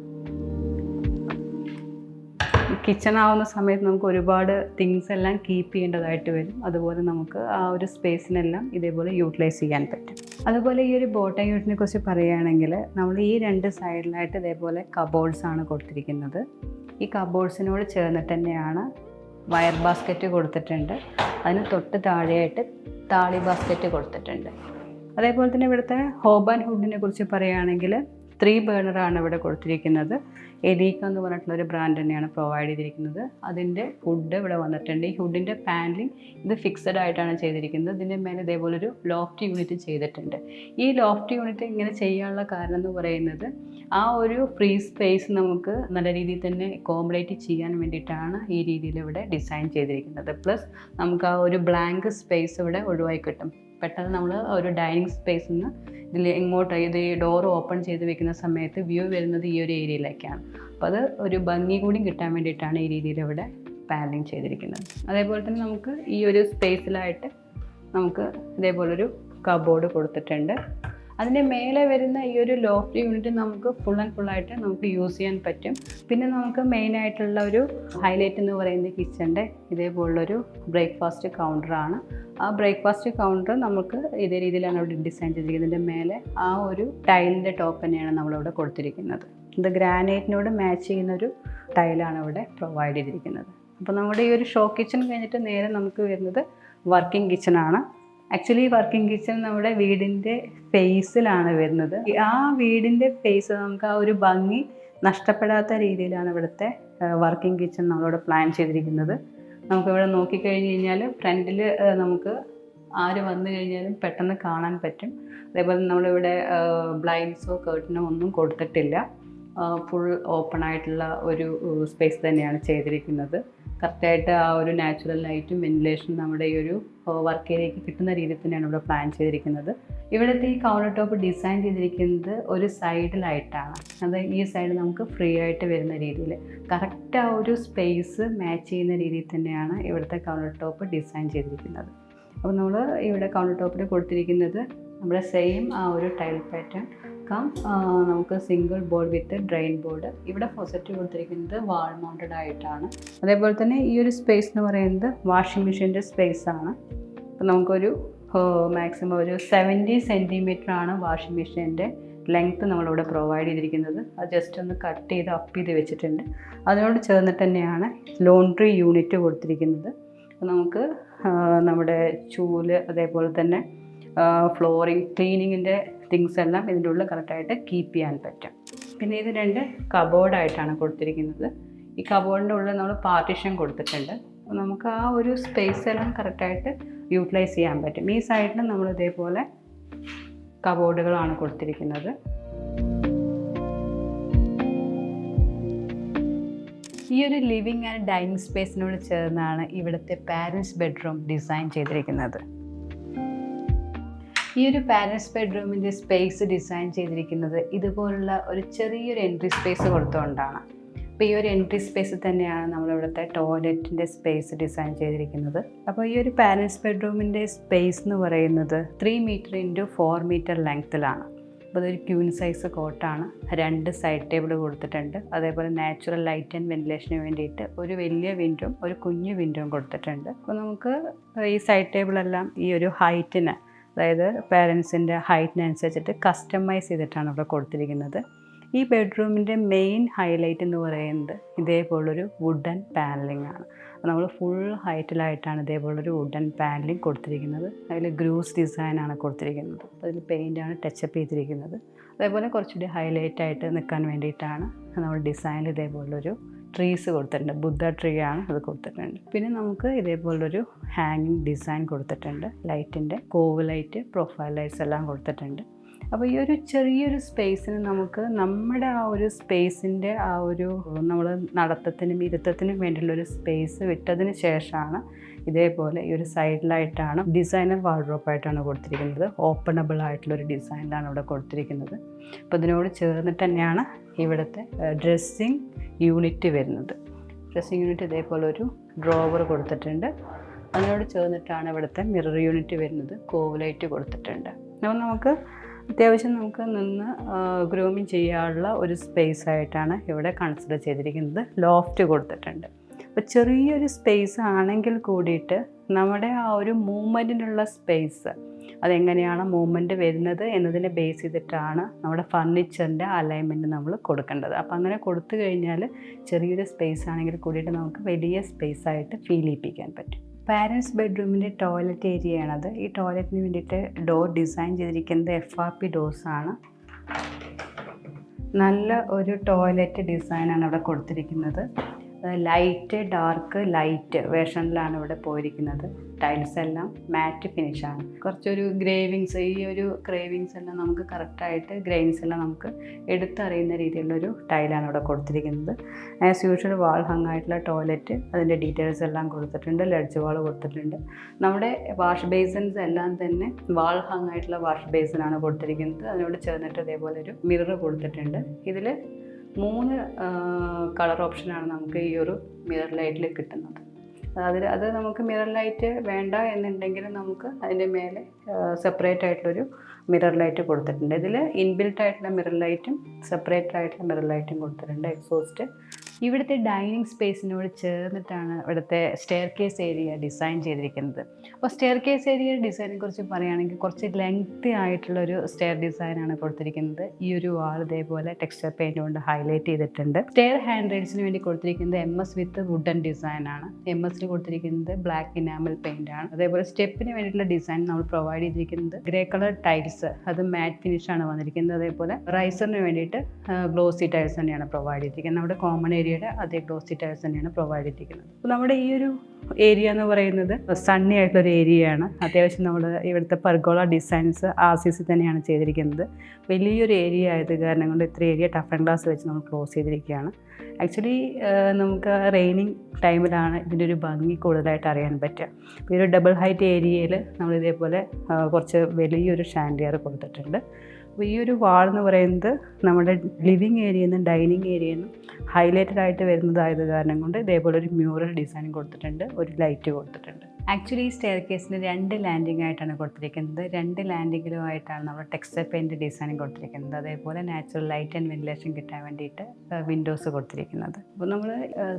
കിച്ചൺ ആവുന്ന സമയത്ത് നമുക്ക് ഒരുപാട് തിങ്സ് എല്ലാം കീപ്പ് ചെയ്യേണ്ടതായിട്ട് വരും. അതുപോലെ നമുക്ക് ആ ഒരു സ്പേസിനെല്ലാം ഇതേപോലെ യൂട്ടിലൈസ് ചെയ്യാൻ പറ്റും. അതുപോലെ ഈ ഒരു ബോട്ടം യൂണിറ്റിനെ കുറിച്ച് പറയുകയാണെങ്കിൽ നമ്മൾ ഈ 2 സൈഡിലായിട്ട് ഇതേപോലെ കബോർഡ്സ് ആണ് കൊടുത്തിരിക്കുന്നത്. ഈ കബോർഡ്സിനോട് ചേർന്നിട്ട് തന്നെയാണ് വയർ ബാസ്ക്കറ്റ് കൊടുത്തിട്ടുണ്ട്. അതിന് തൊട്ട് താഴെയായിട്ട് താളി ബാസ്ക്കറ്റ് കൊടുത്തിട്ടുണ്ട്. അതേപോലെ തന്നെ ഇവിടുത്തെ ഹോബ് ആൻഡ് ഹുഡിനെ കുറിച്ച് പറയുകയാണെങ്കിൽ 3 ബേണറാണ് ഇവിടെ കൊടുത്തിരിക്കുന്നത്. എലീക്ക എന്ന് പറഞ്ഞിട്ടുള്ളൊരു ബ്രാൻഡ് തന്നെയാണ് പ്രൊവൈഡ് ചെയ്തിരിക്കുന്നത്. അതിൻ്റെ ഹുഡ് ഇവിടെ വന്നിട്ടുണ്ട്. ഈ ഹുഡിൻ്റെ പാനലിംഗ് ഇത് ഫിക്സഡ് ആയിട്ടാണ് ചെയ്തിരിക്കുന്നത്. ഇതിൻ്റെ മേലെ ഇതേപോലൊരു ലോഫ്റ്റ് യൂണിറ്റ് ചെയ്തിട്ടുണ്ട്. ഈ ലോഫ്റ്റ് യൂണിറ്റ് ഇങ്ങനെ ചെയ്യാനുള്ള കാരണം എന്ന് പറയുന്നത് ആ ഒരു ഫ്രീ സ്പേസ് നമുക്ക് നല്ല രീതിയിൽ തന്നെ അക്കോമഡേറ്റ് ചെയ്യാൻ വേണ്ടിയിട്ടാണ് ഈ രീതിയിൽ ഇവിടെ ഡിസൈൻ ചെയ്തിരിക്കുന്നത്. പ്ലസ് നമുക്ക് ആ ഒരു ബ്ലാങ്ക് സ്പേസ് ഇവിടെ ഒഴിവായി കിട്ടും. പെട്ടെന്ന് നമ്മൾ ഒരു ഡൈനിങ് സ്പേസിൽ നിന്ന് ഇതിൽ ഇങ്ങോട്ട് ഇത് ഈ ഡോർ ഓപ്പൺ ചെയ്ത് വെക്കുന്ന സമയത്ത് വ്യൂ വരുന്നത് ഈ ഒരു ഏരിയയിലേക്കാണ്. അപ്പോൾ അത് ഒരു ഭംഗി കൂടി കിട്ടാൻ വേണ്ടിയിട്ടാണ് ഈ രീതിയിൽ ഇവിടെ പാനലിംഗ് ചെയ്തിരിക്കുന്നത്. അതേപോലെ തന്നെ നമുക്ക് ഈ ഒരു സ്പേസിലായിട്ട് നമുക്ക് ഇതേപോലൊരു കബോർഡ് കൊടുത്തിട്ടുണ്ട്. അതിൻ്റെ മേലെ വരുന്ന ഈ ഒരു ലോഫ്റ്റ് യൂണിറ്റ് നമുക്ക് ഫുൾ ആൻഡ് ഫുള്ളായിട്ട് നമുക്ക് യൂസ് ചെയ്യാൻ പറ്റും. പിന്നെ നമുക്ക് മെയിനായിട്ടുള്ള ഒരു ഹൈലൈറ്റ് എന്ന് പറയുന്നത് കിച്ചൻ്റെ ഇതേപോലുള്ളൊരു ബ്രേക്ക്ഫാസ്റ്റ് കൗണ്ടറാണ്. ആ ബ്രേക്ക്ഫാസ്റ്റ് കൗണ്ടർ നമുക്ക് ഇതേ രീതിയിലാണ് അവിടെ ഡിസൈൻ ചെയ്തിരിക്കുന്നത്. ഇതിൻ്റെ മേലെ ആ ഒരു ടൈലിൻ്റെ ടോപ്പ് തന്നെയാണ് നമ്മളിവിടെ കൊടുത്തിരിക്കുന്നത്. ഇത് ഗ്രാനൈറ്റിനോട് മാച്ച് ചെയ്യുന്നൊരു ടൈലാണ് ഇവിടെ പ്രൊവൈഡ് ചെയ്തിരിക്കുന്നത്. അപ്പോൾ നമ്മുടെ ഈ ഒരു ഷോ കിച്ചൺ കഴിഞ്ഞിട്ട് നേരെ നമുക്ക് വരുന്നത് വർക്കിംഗ് കിച്ചണാണ്. ആക്ച്വലി വർക്കിംഗ് കിച്ചൺ നമ്മുടെ വീടിൻ്റെ ഫേസിലാണ് വരുന്നത്. ആ വീടിൻ്റെ ഫേസ് നമുക്ക് ആ ഒരു ഭംഗി നഷ്ടപ്പെടാത്ത രീതിയിലാണ് ഇവിടുത്തെ വർക്കിംഗ് കിച്ചൺ നമ്മളിവിടെ പ്ലാൻ ചെയ്തിരിക്കുന്നത്. നമുക്കിവിടെ നോക്കിക്കഴിഞ്ഞ് കഴിഞ്ഞാൽ ഫ്രണ്ടിൽ നമുക്ക് ആര് വന്നു കഴിഞ്ഞാലും പെട്ടെന്ന് കാണാൻ പറ്റും. അതേപോലെ നമ്മളിവിടെ ബ്ലൈൻഡ്സോ കേർട്ടനോ ഒന്നും കൊടുത്തിട്ടില്ല. ഫുൾ ഓപ്പൺ ആയിട്ടുള്ള ഒരു സ്പേസ് തന്നെയാണ് ചെയ്തിരിക്കുന്നത്. കറക്റ്റായിട്ട് ആ ഒരു നാച്ചുറൽ ലൈറ്റും വെന്റിലേഷനും നമ്മുടെ ഈ ഒരു വർക്ക് ഏരിയയ്ക്ക് കിട്ടുന്ന രീതിയിൽ തന്നെയാണ് ഇവിടെ പ്ലാൻ ചെയ്തിരിക്കുന്നത്. ഇവിടുത്തെ ഈ കൗണ്ടർ ടോപ്പ് ഡിസൈൻ ചെയ്തിരിക്കുന്നത് ഒരു സൈഡിലായിട്ടാണ്. അത് ഈ സൈഡ് നമുക്ക് ഫ്രീ ആയിട്ട് വരുന്ന രീതിയിൽ കറക്റ്റ് ആ ഒരു സ്പേസ് മാച്ച് ചെയ്യുന്ന രീതിയിൽ തന്നെയാണ് ഇവിടുത്തെ കൗണ്ടർ ടോപ്പ് ഡിസൈൻ ചെയ്തിരിക്കുന്നത്. അപ്പോൾ നമ്മൾ ഇവിടെ കൗണ്ടർ ടോപ്പിൽ കൊടുത്തിരിക്കുന്നത് നമ്മുടെ സെയിം ആ ഒരു ടൈൽ പാറ്റേൺ നമുക്ക് സിംഗിൾ ബോർഡ് വിത്ത് ഡ്രെയിൻ ബോർഡ്. ഇവിടെ ഫോസറ്റ് കൊടുത്തിരിക്കുന്നത് വാൾ മൗണ്ടഡ് ആയിട്ടാണ്. അതേപോലെ തന്നെ ഈ ഒരു സ്പേസ് എന്ന് പറയുന്നത് വാഷിംഗ് മെഷീൻ്റെ സ്പേസ് ആണ്. അപ്പോൾ നമുക്കൊരു മാക്സിമം ഒരു 70 സെൻറ്റിമീറ്റർ ആണ് വാഷിംഗ് മെഷീൻ്റെ ലെങ്ത്ത് നമ്മളിവിടെ പ്രൊവൈഡ് ചെയ്തിരിക്കുന്നത്. അത് ജസ്റ്റ് ഒന്ന് കട്ട് ചെയ്ത് അപ്പ് ചെയ്ത് വെച്ചിട്ടുണ്ട്. അതിനോട് ചേർന്നിട്ട് തന്നെയാണ് ലോണ്ട്രി യൂണിറ്റ് കൊടുത്തിരിക്കുന്നത്. അപ്പോൾ നമുക്ക് നമ്മുടെ ചൂല് അതേപോലെ തന്നെ ഫ്ലോറിങ് ക്ലീനിങ്ങിൻ്റെ തിങ്സ് എല്ലാം ഇതിൻ്റെ ഉള്ളിൽ കറക്റ്റായിട്ട് കീപ്പ് ചെയ്യാൻ പറ്റും. പിന്നെ ഇത് 2 കബോർഡായിട്ടാണ് കൊടുത്തിരിക്കുന്നത്. ഈ കബോർഡിൻ്റെ ഉള്ളിൽ നമ്മൾ പാർട്ടീഷൻ കൊടുത്തിട്ടുണ്ട്. അപ്പോൾ നമുക്ക് ആ ഒരു സ്പേസ് എല്ലാം കറക്റ്റായിട്ട് യൂട്ടിലൈസ് ചെയ്യാൻ പറ്റും. ഈ സൈഡിൽ നമ്മൾ ഇതേപോലെ കബോർഡുകളാണ് കൊടുത്തിരിക്കുന്നത്. ഈ ഒരു ലിവിങ് ആൻഡ് ഡൈനിങ് സ്പേസിനോട് ചേർന്നാണ് ഇവിടുത്തെ പാരൻസ് ബെഡ്റൂം ഡിസൈൻ ചെയ്തിരിക്കുന്നത്. ഈ ഒരു പാരൻസ് ബെഡ്റൂമിൻ്റെ സ്പേസ് ഡിസൈൻ ചെയ്തിരിക്കുന്നത് ഇതുപോലുള്ള ഒരു ചെറിയൊരു എൻട്രി സ്പേസ് കൊടുത്തുകൊണ്ടാണ്. അപ്പോൾ ഈ ഒരു എൻട്രി സ്പേസിൽ തന്നെയാണ് നമ്മളിവിടുത്തെ ടോയ്ലറ്റിൻ്റെ സ്പേസ് ഡിസൈൻ ചെയ്തിരിക്കുന്നത്. അപ്പോൾ ഈ ഒരു പാരൻസ് ബെഡ്റൂമിൻ്റെ സ്പേസ് എന്ന് പറയുന്നത് 3 മീറ്റർ ഇൻറ്റു 4 മീറ്റർ ലെങ്ത്തിലാണ്. അപ്പോൾ അതൊരു ക്യൂൻ സൈസ് കോട്ടാണ്. 2 സൈഡ് ടേബിൾ കൊടുത്തിട്ടുണ്ട്. അതേപോലെ നാച്ചുറൽ ലൈറ്റ് ആൻഡ് വെന്റിലേഷന് വേണ്ടിയിട്ട് ഒരു വലിയ വിൻഡോയും ഒരു കുഞ്ഞു വിൻഡോയും കൊടുത്തിട്ടുണ്ട്. അപ്പോൾ നമുക്ക് ഈ സൈഡ് ടേബിളെല്ലാം ഈ ഒരു ഹൈറ്റിന്, അതായത് പേരൻസിൻ്റെ ഹൈറ്റിനനുസരിച്ചിട്ട് കസ്റ്റമൈസ് ചെയ്തിട്ടാണ് ഇവിടെ കൊടുത്തിരിക്കുന്നത്. ഈ ബെഡ്റൂമിൻ്റെ മെയിൻ ഹൈലൈറ്റ് എന്ന് പറയുന്നത് ഇതേപോലൊരു വുഡൻ പാനലിംഗ് ആണ്. നമ്മൾ ഫുൾ ഹൈറ്റിലായിട്ടാണ് ഇതേപോലൊരു വുഡൻ പാനലിംഗ് കൊടുത്തിരിക്കുന്നത്. അതിൽ ഗ്രൂസ് ഡിസൈനാണ് കൊടുത്തിരിക്കുന്നത്. അതിൽ പെയിൻ്റാണ് ടച്ചപ്പ് ചെയ്തിരിക്കുന്നത്. അതേപോലെ കുറച്ചുകൂടി ഹൈലൈറ്റായിട്ട് നിൽക്കാൻ വേണ്ടിയിട്ടാണ് നമ്മൾ ഡിസൈനിൽ ഇതേപോലൊരു ട്രീസ് കൊടുത്തിട്ടുണ്ട്. ബുദ്ധ ട്രീ ആണ് അത് കൊടുത്തിട്ടുണ്ട്. പിന്നെ നമുക്ക് ഇതേപോലൊരു ഹാങ്ങിങ് ഡിസൈൻ കൊടുത്തിട്ടുണ്ട്. ലൈറ്റിൻ്റെ കോവ് ലൈറ്റ്, പ്രൊഫൈൽ ലൈറ്റ്സ് എല്ലാം കൊടുത്തിട്ടുണ്ട്. അപ്പോൾ ഈ ഒരു ചെറിയൊരു സ്പേസിന് നമുക്ക് നമ്മുടെ ആ ഒരു സ്പേസിൻ്റെ ആ ഒരു നമ്മൾ നടത്തത്തിനും ഇരുത്തത്തിനും വേണ്ടിയുള്ളൊരു സ്പേസ് വിട്ടതിന് ശേഷമാണ് ഇതേപോലെ ഈ ഒരു സൈഡിലായിട്ടാണ് ഡിസൈനർ വാർഡ്രോപ്പായിട്ടാണ് കൊടുത്തിരിക്കുന്നത്. ഓപ്പണബിൾ ആയിട്ടുള്ളൊരു ഡിസൈനിലാണ് ഇവിടെ കൊടുത്തിരിക്കുന്നത്. അപ്പോൾ ഇതിനോട് ചേർന്നിട്ട് തന്നെയാണ് ഇവിടുത്തെ ഡ്രസ്സിങ് യൂണിറ്റ് വരുന്നത്. ഡ്രസ്സിങ് യൂണിറ്റ് ഇതേപോലെ ഒരു ഡ്രോവർ കൊടുത്തിട്ടുണ്ട്. അതിനോട് ചേർന്നിട്ടാണ് ഇവിടുത്തെ മിറർ യൂണിറ്റ് വരുന്നത്. കോവ് ലൈറ്റ് കൊടുത്തിട്ടുണ്ട്. അപ്പോൾ നമുക്ക് അത്യാവശ്യം നമുക്ക് നിന്ന് ഗ്രൂമിങ് ചെയ്യാനുള്ള ഒരു സ്പേസ് ആയിട്ടാണ് ഇവിടെ കൺസിഡർ ചെയ്തിരിക്കുന്നത്. ലോഫ്റ്റ് കൊടുത്തിട്ടുണ്ട്. അപ്പോൾ ചെറിയൊരു സ്പേസ് ആണെങ്കിൽ കൂടിയിട്ട് നമ്മുടെ ആ ഒരു മൂവ്മെൻറ്റിനുള്ള സ്പേസ് അതെങ്ങനെയാണ് മൂവ്മെൻറ്റ് വരുന്നത് എന്നതിനെ ബേസ് ചെയ്തിട്ടാണ് നമ്മുടെ ഫർണിച്ചറിൻ്റെ അലൈൻമെൻറ്റ് നമ്മൾ കൊടുക്കേണ്ടത്. അപ്പോൾ അങ്ങനെ കൊടുത്തു കഴിഞ്ഞാൽ ചെറിയൊരു സ്പേസ് ആണെങ്കിൽ കൂടിയിട്ട് നമുക്ക് വലിയ സ്പേസ് ആയിട്ട് ഫീൽ ചെയ്യിപ്പിക്കാൻ പറ്റും. പാരൻസ് ബെഡ്റൂമിൻ്റെ ടോയ്ലറ്റ് ഏരിയയാണത്. ഈ ടോയ്ലറ്റിന് വേണ്ടിയിട്ട് ഡോർ ഡിസൈൻ ചെയ്തിരിക്കുന്നത് FRP ഡോർസാണ്. നല്ല ഒരു ടോയ്ലറ്റ് ഡിസൈനാണ് ഇവിടെ കൊടുത്തിരിക്കുന്നത്. ലൈറ്റ് ഡാർക്ക് ലൈറ്റ് വേർഷനിലാണ് ഇവിടെ പോയിരിക്കുന്നത്. ടൈൽസ് എല്ലാം മാറ്റ് ഫിനിഷാണ്. കുറച്ചൊരു ഗ്രേവിങ്സ്, ഈ ഒരു ക്രേവിങ്സ് എല്ലാം നമുക്ക് കറക്റ്റായിട്ട് ഗ്രെയിൻസ് എല്ലാം നമുക്ക് എടുത്തറിയുന്ന രീതിയിലുള്ളൊരു ടൈലാണ് ഇവിടെ കൊടുത്തിരിക്കുന്നത്. ആസ് യൂഷ്വൽ വാൾ ഹങ് ആയിട്ടുള്ള ടോയ്ലറ്റ്, അതിൻ്റെ ഡീറ്റെയിൽസ് എല്ലാം കൊടുത്തിട്ടുണ്ട്. ലെഡ്ജ് വാൾ കൊടുത്തിട്ടുണ്ട്. നമ്മുടെ വാഷ് ബേസിൻസ് എല്ലാം തന്നെ വാൾ ഹങ് ആയിട്ടുള്ള വാഷ് ബേസിനാണ് കൊടുത്തിരിക്കുന്നത്. അതിനോട് ചേർന്നിട്ട് ഇതേപോലെ ഒരു മിറർ കൊടുത്തിട്ടുണ്ട്. ഇതിൽ 3 കളർ ഓപ്ഷനാണ് നമുക്ക് ഈ ഒരു മിറർ ലൈറ്റിൽ കിട്ടുന്നത്. അത് നമുക്ക് മിറർ ലൈറ്റ് വേണ്ട എന്നുണ്ടെങ്കിൽ നമുക്ക് അതിൻ്റെ മേലെ സെപ്പറേറ്റ് ആയിട്ടുള്ളൊരു മിറർ ലൈറ്റ് കൊടുത്തിട്ടുണ്ട്. ഇതിൽ ഇൻബിൽട്ട് ആയിട്ടുള്ള മിറർ ലൈറ്റും സെപ്പറേറ്റ് ആയിട്ടുള്ള മിറർ ലൈറ്റും കൊടുത്തിട്ടുണ്ട്. എക്സോസ്റ്റ്. ഇവിടുത്തെ ഡൈനിങ് സ്പേസിനോട് ചേർന്നിട്ടാണ് ഇവിടുത്തെ സ്റ്റെയർ കേസ് ഏരിയ ഡിസൈൻ ചെയ്തിരിക്കുന്നത്. അപ്പോൾ സ്റ്റെയർ കേസ് ഏരിയ ഡിസൈനെ കുറിച്ച് പറയുകയാണെങ്കിൽ കുറച്ച് ലെങ്തി ആയിട്ടുള്ളൊരു സ്റ്റെയർ ഡിസൈനാണ് കൊടുത്തിരിക്കുന്നത്. ഈ ഒരു വാൾ ഇതേപോലെ ടെക്സ്ചർ പെയിൻറ് കൊണ്ട് ഹൈലൈറ്റ് ചെയ്തിട്ടുണ്ട്. സ്റ്റെയർ ഹാൻഡ് റെയിൽസിന് വേണ്ടി കൊടുത്തിരിക്കുന്നത് MS വിത്ത് വുഡൻ ഡിസൈനാണ്. MS കൊടുത്തിരിക്കുന്നത് ബ്ലാക്ക് ഇനാമൽ പെയിൻ്റ് ആണ്. അതേപോലെ സ്റ്റെപ്പിന് വേണ്ടിയിട്ടുള്ള ഡിസൈൻ നമ്മൾ പ്രൊവൈഡ് ചെയ്തിരിക്കുന്നത് ഗ്രേ കളർ ടൈൽസ്, അത് മാറ്റ് ഫിനിഷാണ് വന്നിരിക്കുന്നത്. അതേപോലെ റൈസറിന് വേണ്ടിയിട്ട് ഗ്ലോസി ടൈൽസ് തന്നെയാണ് പ്രൊവൈഡ് ചെയ്തിരിക്കുന്നത്. നമ്മുടെ കോമൺ ഏരിയയുടെ അതേ ഗ്ലോസി ടൈൽസ് തന്നെയാണ് പ്രൊവൈഡ് ചെയ്തിരിക്കുന്നത്. അപ്പോൾ നമ്മുടെ ഈ ഒരു ഏരിയ എന്ന് പറയുന്നത് സണ്ണി ആയിട്ടുള്ളൊരു ഏരിയയാണ്. അത്യാവശ്യം നമ്മൾ ഇവിടുത്തെ പെർഗോള ഡിസൈൻസ് RCC തന്നെയാണ് ചെയ്തിരിക്കുന്നത്. വലിയൊരു ഏരിയ ആയത് കാരണം കൊണ്ട് ഇത്ര ഏരിയ ടഫ് ആൻഡ് ഗ്ലാസ് വെച്ച് നമ്മൾ ക്ലോസ് ചെയ്തിരിക്കുകയാണ്. ആക്ച്വലി നമുക്ക് റെയിനിങ് ടൈമിലാണ് ഇതിൻ്റെ ഒരു ഭംഗി കൂടുതലായിട്ട് അറിയാൻ പറ്റുക. ഈ ഒരു ഡബിൾ ഹൈറ്റ് ഏരിയയിൽ നമ്മൾ ഇതേപോലെ കുറച്ച് വലിയൊരു ഷാൻഡിയർ കൊടുത്തിട്ടുണ്ട്. അപ്പോൾ ഈ ഒരു വാൾ എന്ന് പറയുന്നത് നമ്മുടെ ലിവിങ് ഏരിയയിൽ നിന്നും ഡൈനിങ് ഏരിയയിൽ നിന്നും ഹൈലൈറ്റഡ് ആയിട്ട് വരുന്നതായത് കാരണം കൊണ്ട് ഇതേപോലെ ഒരു മ്യൂറൽ ഡിസൈൻ കൊടുത്തിട്ടുണ്ട്, ഒരു ലൈറ്റ് കൊടുത്തിട്ടുണ്ട്. ആക്ച്വലി ഈ സ്റ്റെയർ കേസിന് 2 ലാൻഡിംഗ് ആയിട്ടാണ് കൊടുത്തിരിക്കുന്നത്. 2 ലാൻഡിങ്ങിലുമായിട്ടാണ് നമ്മൾ ടെക്സ്ചർ പെയിൻറ്റ് ഡിസൈൻ കൊടുത്തിരിക്കുന്നത്. അതേപോലെ നാച്ചുറൽ ലൈറ്റ് ആൻഡ് വെന്റിലേഷൻ കിട്ടാൻ വേണ്ടിയിട്ട് വിൻഡോസ് കൊടുത്തിരിക്കുന്നത്. അപ്പോൾ നമ്മൾ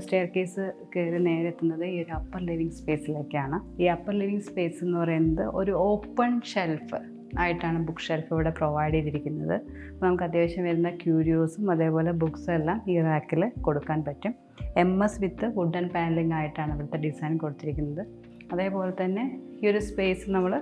സ്റ്റെയർ കേസ് കയറി നേരെ എത്തുന്നത് ഈ ഒരു അപ്പർ ലിവിങ് സ്പേസിലേക്കാണ്. ഈ അപ്പർ ലിവിങ് സ്പേസ് എന്ന് പറയുന്നത് ഒരു ഓപ്പൺ ഷെൽഫ് ആയിട്ടാണ് ബുക്ക് ഷെൽഫ് ഇവിടെ പ്രൊവൈഡ് ചെയ്തിരിക്കുന്നത്. അപ്പോൾ നമുക്ക് അത്യാവശ്യം വരുന്ന ക്യൂരിയോസും അതേപോലെ ബുക്സും എല്ലാം ഈ റാക്കിൽ കൊടുക്കാൻ പറ്റും. MS വിത്ത് വുഡൻ പാനലിംഗ് ആയിട്ടാണ് ഇവിടുത്തെ ഡിസൈൻ കൊടുത്തിരിക്കുന്നത്. അതേപോലെ തന്നെ ഈ ഒരു സ്പേസ് നമ്മൾ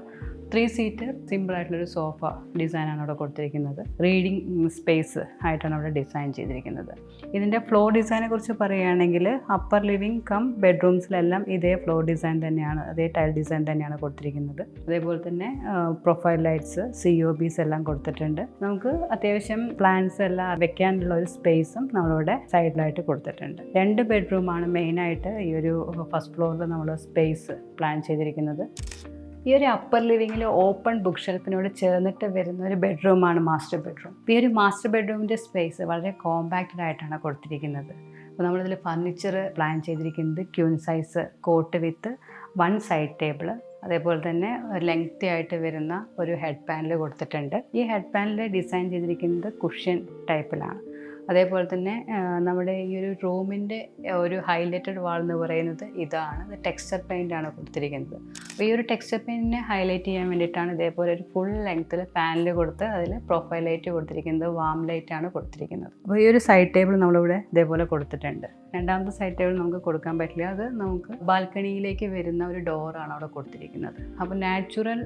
3 സീറ്റ് സിമ്പിളായിട്ടുള്ളൊരു സോഫ ഡിസൈനാണ് അവിടെ കൊടുത്തിരിക്കുന്നത്. റീഡിങ് സ്പേസ് ആയിട്ടാണ് അവിടെ ഡിസൈൻ ചെയ്തിരിക്കുന്നത്. ഇതിൻ്റെ ഫ്ലോർ ഡിസൈനെ കുറിച്ച് പറയുകയാണെങ്കിൽ അപ്പർ ലിവിങ് കം ബെഡ്റൂംസിലെല്ലാം ഇതേ ഫ്ലോർ ഡിസൈൻ തന്നെയാണ്, അതേ ടൈൽ ഡിസൈൻ തന്നെയാണ് കൊടുത്തിരിക്കുന്നത്. അതേപോലെ തന്നെ പ്രൊഫൈൽ ലൈറ്റ്സ് COBs എല്ലാം കൊടുത്തിട്ടുണ്ട്. നമുക്ക് അത്യാവശ്യം പ്ലാന്റ്സ് എല്ലാം വെക്കാനുള്ള ഒരു സ്പേസും നമ്മളിവിടെ സൈഡിലായിട്ട് കൊടുത്തിട്ടുണ്ട്. 2 ബെഡ്റൂമാണ് മെയിനായിട്ട് ഈ ഒരു ഫസ്റ്റ് ഫ്ലോറിൽ നമ്മൾ സ്പേസ് പ്ലാൻ ചെയ്തിരിക്കുന്നത്. ഈ ഒരു അപ്പർ ലിവിങ്ങിൽ ഓപ്പൺ ബുക്ക് ഷെൽഫിനോട് ചേർന്നിട്ട് വരുന്ന ഒരു ബെഡ്റൂമാണ് മാസ്റ്റർ ബെഡ്റൂം. ഈ ഒരു മാസ്റ്റർ ബെഡ്റൂമിൻ്റെ സ്പേസ് വളരെ കോമ്പാക്റ്റഡ് ആയിട്ടാണ് കൊടുത്തിരിക്കുന്നത്. അപ്പോൾ നമ്മളിതിൽ ഫർണിച്ചർ പ്ലാൻ ചെയ്തിരിക്കുന്നത് queen size cot with 1 side table, അതേപോലെ തന്നെ ലെങ്തി ആയിട്ട് വരുന്ന ഒരു ഹെഡ് പാനൽ കൊടുത്തിട്ടുണ്ട്. ഈ ഹെഡ് പാനൽ ഡിസൈൻ ചെയ്തിരിക്കുന്നത് കുഷ്യൻ ടൈപ്പിലാണ്. അതേപോലെ തന്നെ നമ്മുടെ ഈ ഒരു റൂമിൻ്റെ ഒരു ഹൈലൈറ്റഡ് വാൾ എന്ന് പറയുന്നത് ഇതാണ്. ഇത് ടെക്സ്ചർ പെയിൻ്റാണ് കൊടുത്തിരിക്കുന്നത്. അപ്പോൾ ഈ ഒരു ടെക്സ്ചർ പെയിൻറ്റിനെ ഹൈലൈറ്റ് ചെയ്യാൻ വേണ്ടിയിട്ടാണ് ഇതേപോലെ ഒരു ഫുൾ ലെങ്ത്തിൽ പാനൽ കൊടുത്ത് അതിൽ പ്രൊഫൈൽ ലൈറ്റ് കൊടുത്തിരിക്കുന്നത്, വാം ലൈറ്റാണ് കൊടുത്തിരിക്കുന്നത്. അപ്പോൾ ഈ ഒരു സൈഡ് ടേബിൾ നമ്മളിവിടെ ഇതേപോലെ കൊടുത്തിട്ടുണ്ട്. രണ്ടാമത്തെ സൈഡ് ടേബിൾ നമുക്ക് കൊടുക്കാൻ പറ്റില്ല, അത് നമുക്ക് ബാൽക്കണിയിലേക്ക് വരുന്ന ഒരു ഡോറാണ് അവിടെ കൊടുത്തിരിക്കുന്നത്. അപ്പോൾ നാച്ചുറൽ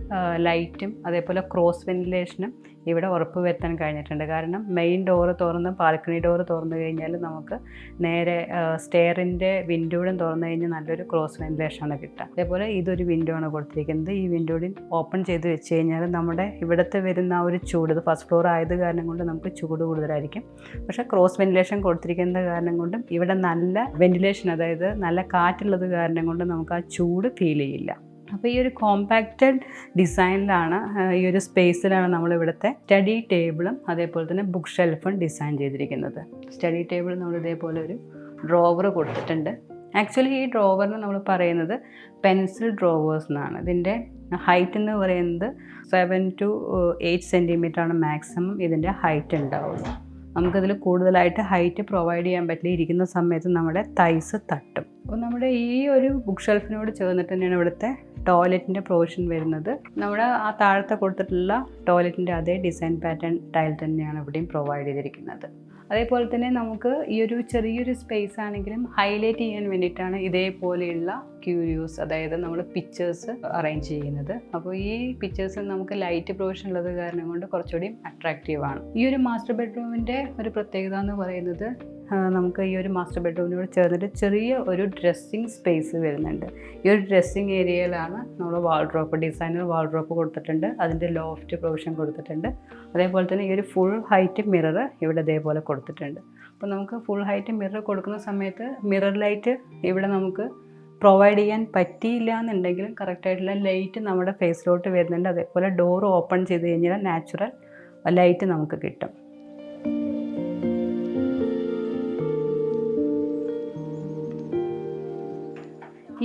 ലൈറ്റും അതേപോലെ ക്രോസ് വെന്റിലേഷനും ഇവിടെ ഉറപ്പ് വരുത്താൻ കഴിഞ്ഞിട്ടുണ്ട്. കാരണം മെയിൻ ഡോറ് തുറന്ന് ബാൽക്കണി ഡോറ് തുറന്നു കഴിഞ്ഞാൽ നമുക്ക് നേരെ സ്റ്റെയറിൻ്റെ വിൻഡോയും തുറന്നു കഴിഞ്ഞാൽ നല്ലൊരു ക്രോസ് വെന്റിലേഷനാണ് കിട്ടുക. അതേപോലെ ഇതൊരു വിൻഡോ ആണ് കൊടുത്തിരിക്കുന്നത്. ഈ വിൻഡോയും ഓപ്പൺ ചെയ്ത് വെച്ച് കഴിഞ്ഞാൽ നമ്മുടെ ഇവിടുത്തെ വരുന്ന ആ ഒരു ചൂട്, ഇത് ഫസ്റ്റ് ഫ്ലോർ ആയത് കാരണം കൊണ്ട് നമുക്ക് ചൂട് കൂടുതലായിരിക്കും. പക്ഷേ ക്രോസ് വെന്റിലേഷൻ കൊടുത്തിരിക്കുന്ന കാരണം കൊണ്ടും ഇവിടെ നല്ല വെന്റിലേഷൻ, അതായത് നല്ല കാറ്റുള്ളത് കാരണം കൊണ്ട് നമുക്ക് ആ ചൂട് ഫീൽ ചെയ്യില്ല. അപ്പോൾ ഈ ഒരു കോമ്പാക്റ്റഡ് ഡിസൈനിലാണ്, ഈ ഒരു സ്പേസിലാണ് നമ്മളിവിടുത്തെ സ്റ്റഡി ടേബിളും അതേപോലെ തന്നെ ബുക്ക് ഷെൽഫും ഡിസൈൻ ചെയ്തിരിക്കുന്നത്. സ്റ്റഡി ടേബിൾ നമ്മൾ ഇതേപോലെ ഒരു ഡ്രോവർ കൊടുത്തിട്ടുണ്ട്. ആക്ച്വലി ഈ ഡ്രോവറിന് നമ്മൾ പറയുന്നത് പെൻസിൽ ഡ്രോവേഴ്സ് എന്നാണ്. ഇതിൻ്റെ ഹൈറ്റ് എന്ന് പറയുന്നത് 7 to 8 സെൻറ്റിമീറ്ററാണ് മാക്സിമം ഇതിൻ്റെ ഹൈറ്റ് ഉണ്ടാവുള്ളൂ. നമുക്കതിൽ കൂടുതലായിട്ട് ഹൈറ്റ് പ്രൊവൈഡ് ചെയ്യാൻ പറ്റില്ല. ഇരിക്കുന്ന സമയത്ത് നമ്മുടെ തൈസ് തട്ടും. അപ്പോൾ നമ്മുടെ ഈ ഒരു ബുക്ക് ഷെൽഫിനോട് ചേർന്നിട്ട് തന്നെയാണ് ഇവിടുത്തെ ടോയ്ലറ്റിൻ്റെ പ്രൊവിഷൻ വരുന്നത്. നമ്മുടെ ആ താഴത്തെ കൊടുത്തിട്ടുള്ള ടോയ്ലറ്റിൻ്റെ അതേ ഡിസൈൻ പാറ്റേൺ ടൈൽ തന്നെയാണ് ഇവിടെയും പ്രൊവൈഡ് ചെയ്തിരിക്കുന്നത്. അതേപോലെ തന്നെ നമുക്ക് ഈ ഒരു ചെറിയൊരു സ്പേസ് ആണെങ്കിലും ഹൈലൈറ്റ് ചെയ്യാൻ വേണ്ടിയിട്ടാണ് ഇതേപോലെയുള്ള ക്യൂരിയോസ്, അതായത് നമ്മൾ പിക്ചേഴ്സ് അറേഞ്ച് ചെയ്യുന്നത്. അപ്പോൾ ഈ പിക്ചേഴ്സിൽ നമുക്ക് ലൈറ്റ് പ്രൊവിഷൻ ഉള്ളത് കാരണം കൊണ്ട് കുറച്ചുകൂടി അട്രാക്റ്റീവാണ്. ഈ ഒരു മാസ്റ്റർ ബെഡ്റൂമിൻ്റെ ഒരു പ്രത്യേകത എന്ന് പറയുന്നത് നമുക്ക് ഈ ഒരു മാസ്റ്റർ ബെഡ്റൂമിനോട് ചേർന്നിട്ട് ചെറിയ ഒരു ഡ്രസ്സിങ് സ്പേസ് വരുന്നുണ്ട്. ഈ ഒരു ഡ്രസ്സിങ് ഏരിയയിലാണ് നമ്മൾ വാൾഡ്രോപ്പ്, ഡിസൈനർ വാൾഡ്രോപ്പ് കൊടുത്തിട്ടുണ്ട്, അതിൻ്റെ ലോഫ്റ്റ് പ്രൊവിഷൻ കൊടുത്തിട്ടുണ്ട്. അതേപോലെ തന്നെ ഈ ഒരു ഫുൾ ഹൈറ്റ് മിറർ ഇവിടെ ഇതേപോലെ കൊടുത്തിട്ടുണ്ട്. അപ്പോൾ നമുക്ക് ഫുൾ ഹൈറ്റ് മിറർ കൊടുക്കുന്ന സമയത്ത് മിറർ ലൈറ്റ് ഇവിടെ നമുക്ക് പ്രൊവൈഡ് ചെയ്യാൻ പറ്റിയില്ല എന്നുണ്ടെങ്കിലും കറക്റ്റായിട്ടുള്ള ലൈറ്റ് നമ്മുടെ ഫേസിലോട്ട് വരുന്നുണ്ട്. അതേപോലെ ഡോർ ഓപ്പൺ ചെയ്ത് കഴിഞ്ഞാൽ നാച്ചുറൽ ലൈറ്റ് നമുക്ക് കിട്ടും.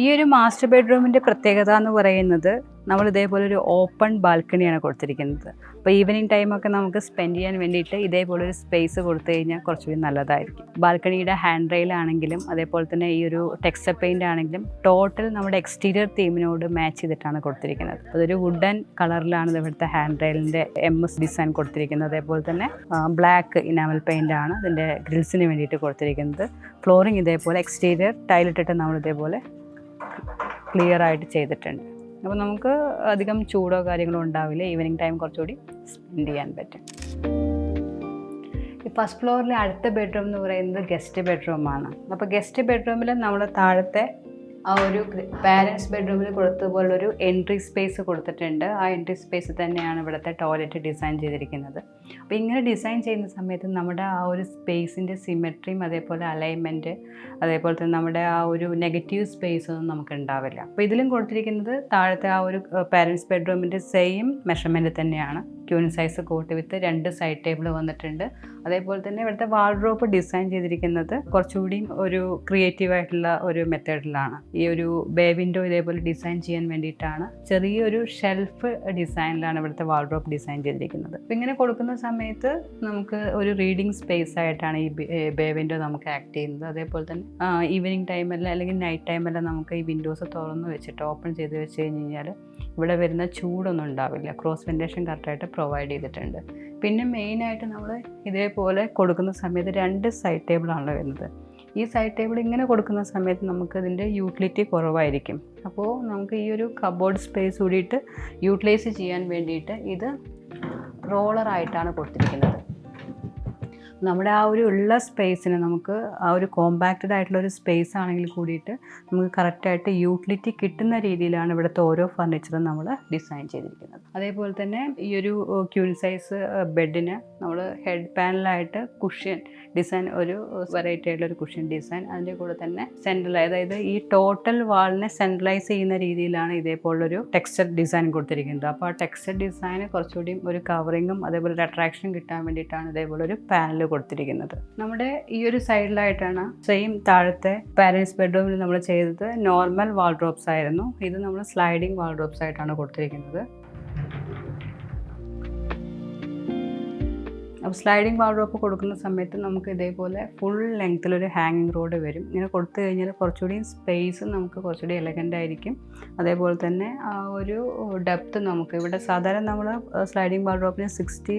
ഈ ഒരു മാസ്റ്റർ ബെഡ്റൂമിൻ്റെ പ്രത്യേകത എന്ന് പറയുന്നത് നമ്മൾ ഇതേപോലെ ഒരു ഓപ്പൺ ബാൽക്കണിയാണ് കൊടുത്തിരിക്കുന്നത്. അപ്പോൾ ഈവനിങ് ടൈമൊക്കെ നമുക്ക് സ്പെൻഡ് ചെയ്യാൻ വേണ്ടിയിട്ട് ഇതേപോലെ ഒരു സ്പേസ് കൊടുത്തു കഴിഞ്ഞാൽ കുറച്ചുകൂടി നല്ലതായിരിക്കും. ബാൽക്കണിയുടെ ഹാൻഡ് റെയിലാണെങ്കിലും അതേപോലെ തന്നെ ഈ ഒരു ടെക്സ്ചർ പെയിൻ്റ് ആണെങ്കിലും ടോട്ടൽ നമ്മുടെ എക്സ്റ്റീരിയർ തീമിനോട് മാച്ച് ചെയ്തിട്ടാണ് കൊടുത്തിരിക്കുന്നത്. അതൊരു വുഡൻ കളറിലാണ് ഇവിടുത്തെ ഹാൻഡ് റെയിലിൻ്റെ MS ഡിസൈൻ കൊടുത്തിരിക്കുന്നത്. അതേപോലെ തന്നെ ബ്ലാക്ക് ഇനാമൽ പെയിൻ്റ് ആണ് ഇതിൻ്റെ ഗ്രിൽസിന് വേണ്ടിയിട്ട് കൊടുത്തിരിക്കുന്നത്. ഫ്ലോറിങ് ഇതേപോലെ എക്സ്റ്റീരിയർ ടൈലിട്ടിട്ട് നമ്മൾ ഇതേപോലെ ക്ലിയർ ആയിട്ട് ചെയ്തിട്ടുണ്ട്. അപ്പോൾ നമുക്ക് അധികം ചൂടോ കാര്യങ്ങളോ ഉണ്ടാവില്ല. ഈവനിങ് ടൈം കുറച്ചുകൂടി സ്പെൻഡ് ചെയ്യാൻ പറ്റും. ഫസ്റ്റ് ഫ്ലോറിലെ അടുത്ത ബെഡ്റൂം എന്ന് പറയുന്നത് ഗസ്റ്റ് ബെഡ്റൂമാണ്. അപ്പോൾ ഗസ്റ്റ് ബെഡ്റൂമിൽ നമ്മൾ താഴത്തെ ആ ഒരു പാരൻസ് ബെഡ്റൂമിൽ കൊടുത്തതുപോലൊരു എൻട്രി സ്പേസ് കൊടുത്തിട്ടുണ്ട്. ആ എൻട്രി സ്പേസ് തന്നെയാണ് ഇവിടുത്തെ ടോയ്ലറ്റ് ഡിസൈൻ ചെയ്തിരിക്കുന്നത്. അപ്പോൾ ഇങ്ങനെ ഡിസൈൻ ചെയ്യുന്ന സമയത്ത് നമ്മുടെ ആ ഒരു സ്പേസിൻ്റെ സിമെട്രിയും അതേപോലെ അലൈൻമെൻറ്റ് അതേപോലെ തന്നെ നമ്മുടെ ആ ഒരു നെഗറ്റീവ് സ്പേസ് ഒന്നും നമുക്ക് ഉണ്ടാവില്ല. അപ്പോൾ ഇതിലും കൊടുത്തിരിക്കുന്നത് താഴത്തെ ആ ഒരു പാരൻസ് ബെഡ്റൂമിൻ്റെ സെയിം മെഷർമെൻറ്റ് തന്നെയാണ്. Queen size cot with 2 side table വന്നിട്ടുണ്ട്. അതേപോലെ തന്നെ ഇവിടുത്തെ വാർഡ്രോബ് ഡിസൈൻ ചെയ്തിരിക്കുന്നത് കുറച്ചുകൂടിയും ഒരു ക്രിയേറ്റീവായിട്ടുള്ള ഒരു മെത്തേഡിലാണ്. ഈ ഒരു ബേ വിൻഡോ ഇതേപോലെ ഡിസൈൻ ചെയ്യാൻ വേണ്ടിയിട്ടാണ് ചെറിയൊരു ഷെൽഫ് ഡിസൈനിലാണ് ഇവിടുത്തെ വാർഡ്രോബ് ഡിസൈൻ ചെയ്തിരിക്കുന്നത്. അപ്പോൾ ഇങ്ങനെ കൊടുക്കുന്ന സമയത്ത് നമുക്ക് ഒരു റീഡിങ് സ്പേസ് ആയിട്ടാണ് ഈ ബേ വിൻഡോ നമുക്ക് ആക്ട് ചെയ്യുന്നത്. അതേപോലെ തന്നെ ഈവനിങ് ടൈമല്ല അല്ലെങ്കിൽ നൈറ്റ് ടൈമല്ല നമുക്ക് ഈ വിൻഡോസ് തുറന്ന് വെച്ചിട്ട് ഓപ്പൺ ചെയ്ത് വെച്ച് കഴിഞ്ഞാൽ ഇവിടെ വരുന്ന ചൂടൊന്നും ഉണ്ടാവില്ല. ക്രോസ് വെന്റിലേഷൻ കറക്റ്റായിട്ട് പ്രൊവൈഡ് ചെയ്തിട്ടുണ്ട്. പിന്നെ മെയിനായിട്ട് നമ്മൾ ഇതേപോലെ കൊടുക്കുന്ന സമയത്ത് 2 സൈഡ് ടേബിളാണല്ലോ വരുന്നത്. ഈ സൈഡ് ടേബിൾ ഇങ്ങനെ കൊടുക്കുന്ന സമയത്ത് നമുക്ക് ഇതിൻ്റെ യൂട്ടിലിറ്റി കുറവായിരിക്കും. അപ്പോൾ നമുക്ക് ഈ ഒരു കബോർഡ് സ്പേസ് കൂടിയിട്ട് യൂട്ടിലൈസ് ചെയ്യാൻ വേണ്ടിയിട്ട് ഇത് റോളറായിട്ടാണ് കൊടുത്തിരിക്കുന്നത്. നമ്മുടെ ആ ഒരു ഉള്ള സ്പേസിന് നമുക്ക് ആ ഒരു കോമ്പാക്റ്റഡ് ആയിട്ടുള്ള ഒരു സ്പേസ് ആണെങ്കിൽ കൂടിയിട്ട് നമുക്ക് കറക്റ്റായിട്ട് യൂട്ടിലിറ്റി കിട്ടുന്ന രീതിയിലാണ് ഇവിടുത്തെ ഓരോ ഫർണിച്ചറും നമ്മൾ ഡിസൈൻ ചെയ്തിരിക്കുന്നത്. അതേപോലെ തന്നെ ഈ ഒരു ക്യൂൻ സൈസ് ബെഡിന് നമ്മൾ ഹെഡ് പാനലായിട്ട് കുഷ്യൻ ഡിസൈൻ, ഒരു വെറൈറ്റി ആയിട്ടുള്ള ഒരു കുഷ്യൻ ഡിസൈൻ, അതിൻ്റെ കൂടെ തന്നെ സെൻട്രലൈസ്, അതായത് ഈ ടോട്ടൽ വാളിനെ സെൻട്രലൈസ് ചെയ്യുന്ന രീതിയിലാണ് ഇതേപോലൊരു ടെക്സ്ചർ ഡിസൈൻ കൊടുത്തിരിക്കുന്നത്. അപ്പോൾ ആ ടെക്സ്ചർ ഡിസൈന് കുറച്ചുകൂടി ഒരു കവറിങ്ങും അതേപോലെ ഒരു അട്രാക്ഷൻ കിട്ടാൻ വേണ്ടിയിട്ടാണ് ഇതേപോലെ ഒരു പാനൽ കൊടുത്തിരിക്കുന്നത്. നമ്മുടെ ഈ ഒരു സൈഡിലായിട്ടാണ് സെയിം താഴത്തെ പാരൻസ് ബെഡ്റൂമിൽ നമ്മൾ ചെയ്തത് നോർമൽ വാൾഡ്രോബ്സ് ആയിരുന്നു. ഇത് നമ്മൾ സ്ലൈഡിങ് വാൾഡ്രോബ്സ് ആയിട്ടാണ് കൊടുത്തിരിക്കുന്നത്. അപ്പോൾ സ്ലൈഡിങ് വാർഡ്രോബ് കൊടുക്കുന്ന സമയത്ത് നമുക്ക് ഇതേപോലെ ഫുൾ ലെങ്ത്തിലൊരു ഹാങ്ങിങ് റോഡ് വരും. ഇങ്ങനെ കൊടുത്തു കഴിഞ്ഞാൽ കുറച്ചുകൂടി സ്പേസ് നമുക്ക് കുറച്ചുകൂടി എലഗൻ്റ് ആയിരിക്കും. അതേപോലെ തന്നെ ആ ഒരു ഡെപ്ത്ത് നമുക്ക് ഇവിടെ സാധാരണ നമ്മൾ സ്ലൈഡിങ് വാർഡ്രോബിന് 60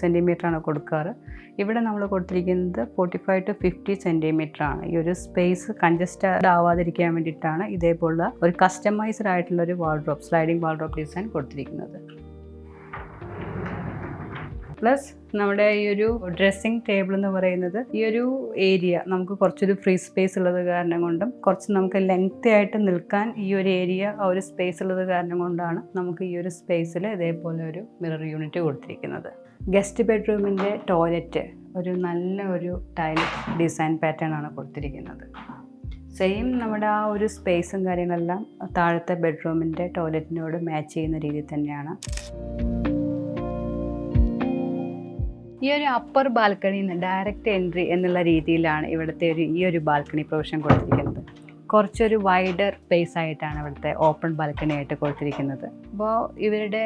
സെൻറ്റിമീറ്ററാണ് കൊടുക്കാറ്. ഇവിടെ നമ്മൾ കൊടുത്തിരിക്കുന്നത് 45 to 50 സെൻറ്റിമീറ്ററാണ്. ഈ ഒരു സ്പേസ് കൺജസ്റ്റഡ് ആവാതിരിക്കാൻ വേണ്ടിയിട്ടാണ് ഇതേപോലുള്ള ഒരു കസ്റ്റമൈസ്ഡ് ആയിട്ടുള്ള ഒരു വാർഡ്രോബ്, സ്ലൈഡിങ് വാർഡ്രോബ് ഡിസൈൻ കൊടുത്തിരിക്കുന്നത്. പ്ലസ് നമ്മുടെ ഈ ഒരു ഡ്രസ്സിങ് ടേബിൾ എന്ന് പറയുന്നത് ഈ ഒരു ഏരിയ നമുക്ക് കുറച്ചൊരു ഫ്രീ സ്പേസ് ഉള്ളത് കാരണം കൊണ്ടും കുറച്ച് നമുക്ക് ലെങ്തി ആയിട്ട് നിൽക്കാൻ ഈ ഒരു ഏരിയ ആ ഒരു സ്പേസ് ഉള്ളത് കാരണം കൊണ്ടാണ് നമുക്ക് ഈ ഒരു സ്പേസിൽ ഇതേപോലെ ഒരു മിറർ യൂണിറ്റ് കൊടുത്തിരിക്കുന്നത്. ഗസ്റ്റ് ബെഡ്റൂമിൻ്റെ ടോയ്ലറ്റ് ഒരു നല്ല ഒരു ടൈൽ ഡിസൈൻ പാറ്റേൺ ആണ് കൊടുത്തിരിക്കുന്നത്. സെയിം നമ്മുടെ ആ ഒരു സ്പേസും കാര്യങ്ങളെല്ലാം താഴത്തെ ബെഡ്റൂമിൻ്റെ ടോയ്ലറ്റിനോട് മാച്ച് ചെയ്യുന്ന രീതിയിൽ തന്നെയാണ്. ഈ ഒരു അപ്പർ ബാൽക്കണിയിൽ നിന്ന് ഡയറക്റ്റ് എൻട്രി എന്നുള്ള രീതിയിലാണ് ഇവിടുത്തെ ഈ ഒരു ബാൽക്കണി പ്രൊവിഷൻ കൊടുത്തിരിക്കുന്നത്. കുറച്ചൊരു വൈഡർ സ്പേസ് ആയിട്ടാണ് ഇവിടുത്തെ ഓപ്പൺ ബാൽക്കണി ആയിട്ട് കൊടുത്തിരിക്കുന്നത്. അപ്പോൾ ഇവരുടെ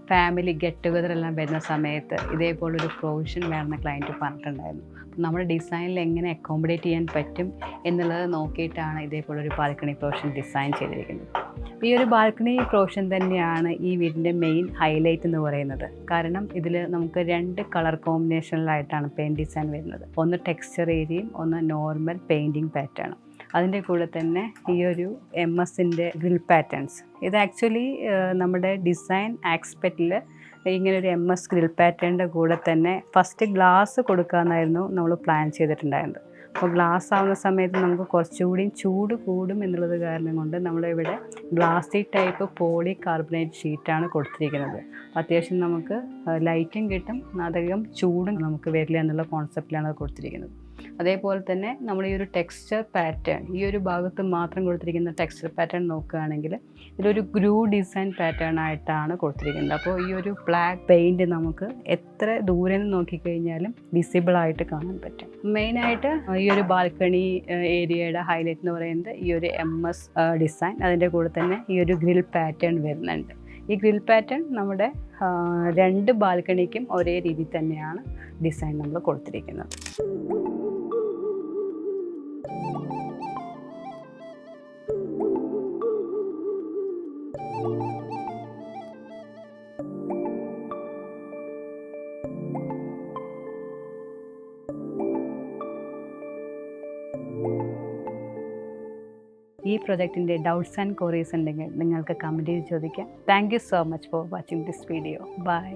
ഫാമിലി ഗെറ്റ് ടുഗദർ എല്ലാം വരുന്ന സമയത്ത് ഇതേപോലൊരു പ്രൊവിഷൻ വേണമെന്ന് ക്ലയൻറ്റ് പറഞ്ഞിട്ടുണ്ടായിരുന്നു. അപ്പോൾ നമ്മുടെ ഡിസൈനിൽ എങ്ങനെ അക്കോമഡേറ്റ് ചെയ്യാൻ പറ്റും എന്നുള്ളത് നോക്കിയിട്ടാണ് ഇതേപോലൊരു ബാൽക്കണി പ്രൊവിഷൻ ഡിസൈൻ ചെയ്തിരിക്കുന്നത്. ഈ ഒരു ബാൽക്കണി പ്രൊവിഷൻ തന്നെയാണ് ഈ വീടിൻ്റെ മെയിൻ ഹൈലൈറ്റ് എന്ന് പറയുന്നത്. കാരണം ഇതിൽ നമുക്ക് 2 കളർ കോമ്പിനേഷനിലായിട്ടാണ് പെയിൻറ് ഡിസൈൻ വരുന്നത്. ഒന്ന് ടെക്സ്ചർ ഏരിയയും ഒന്ന് നോർമൽ പെയിൻറ്റിങ് പാറ്റേണും. അതിൻ്റെ കൂടെ തന്നെ ഈ ഒരു MS-ൻ്റെ ഗ്രിൽ പാറ്റേൺസ്. ഇത് ആക്ച്വലി നമ്മുടെ ഡിസൈൻ ആസ്പെക്റ്റിൽ ഇങ്ങനൊരു MS ഗ്രിൽ പാറ്റേണിൻ്റെ കൂടെ തന്നെ ഫസ്റ്റ് ഗ്ലാസ് കൊടുക്കാമെന്നായിരുന്നു നമ്മൾ പ്ലാൻ ചെയ്തിട്ടുണ്ടായിരുന്നത്. അപ്പോൾ ഗ്ലാസ് ആവുന്ന സമയത്ത് നമുക്ക് കുറച്ചുകൂടി ചൂട് കൂടും എന്നുള്ളത് കാരണം കൊണ്ട് നമ്മളിവിടെ ഗ്ലാസി ടൈപ്പ് പോളി കാർബണേറ്റ് ഷീറ്റാണ് കൊടുത്തിരിക്കുന്നത്. അത്യാവശ്യം നമുക്ക് ലൈറ്റും കിട്ടും, അധികം ചൂടും നമുക്ക് വരില്ല എന്നുള്ള കോൺസെപ്റ്റിലാണ് അത് കൊടുത്തിരിക്കുന്നത്. അതേപോലെ തന്നെ നമ്മൾ ഈ ഒരു ടെക്സ്ചർ പാറ്റേൺ, ഈ ഒരു ഭാഗത്ത് മാത്രം കൊടുത്തിരിക്കുന്ന ടെക്സ്ചർ പാറ്റേൺ നോക്കുകയാണെങ്കിൽ ഇതിലൊരു ഗ്രൂ ഡിസൈൻ പാറ്റേൺ ആയിട്ടാണ് കൊടുത്തിരിക്കുന്നത്. അപ്പോൾ ഈ ഒരു ബ്ലാക്ക് പെയിൻറ്റ് നമുക്ക് എത്ര ദൂരെ നിന്ന് നോക്കിക്കഴിഞ്ഞാലും വിസിബിളായിട്ട് കാണാൻ പറ്റും. മെയിനായിട്ട് ഈ ഒരു ബാൽക്കണി ഏരിയയുടെ ഹൈലൈറ്റ് എന്ന് പറയുന്നത് ഈ ഒരു MS ഡിസൈൻ, അതിൻ്റെ കൂടെ തന്നെ ഈ ഒരു ഗ്രിൽ പാറ്റേൺ വരുന്നുണ്ട്. ഈ ഗ്രിൽ പാറ്റേൺ നമ്മുടെ 2 ബാൽക്കണിക്കും ഒരേ രീതിയിൽ തന്നെയാണ് ഡിസൈൻ നമ്മൾ കൊടുത്തിരിക്കുന്നത്. ഈ പ്രൊജക്റ്റിൻ്റെ ഡൗട്ട്സ് ആൻഡ് ക്വറീസ് ഉണ്ടെങ്കിൽ നിങ്ങൾക്ക് കമൻറ്റ് ചെയ്ത് ചോദിക്കാം. Thank you so much for watching this video. By.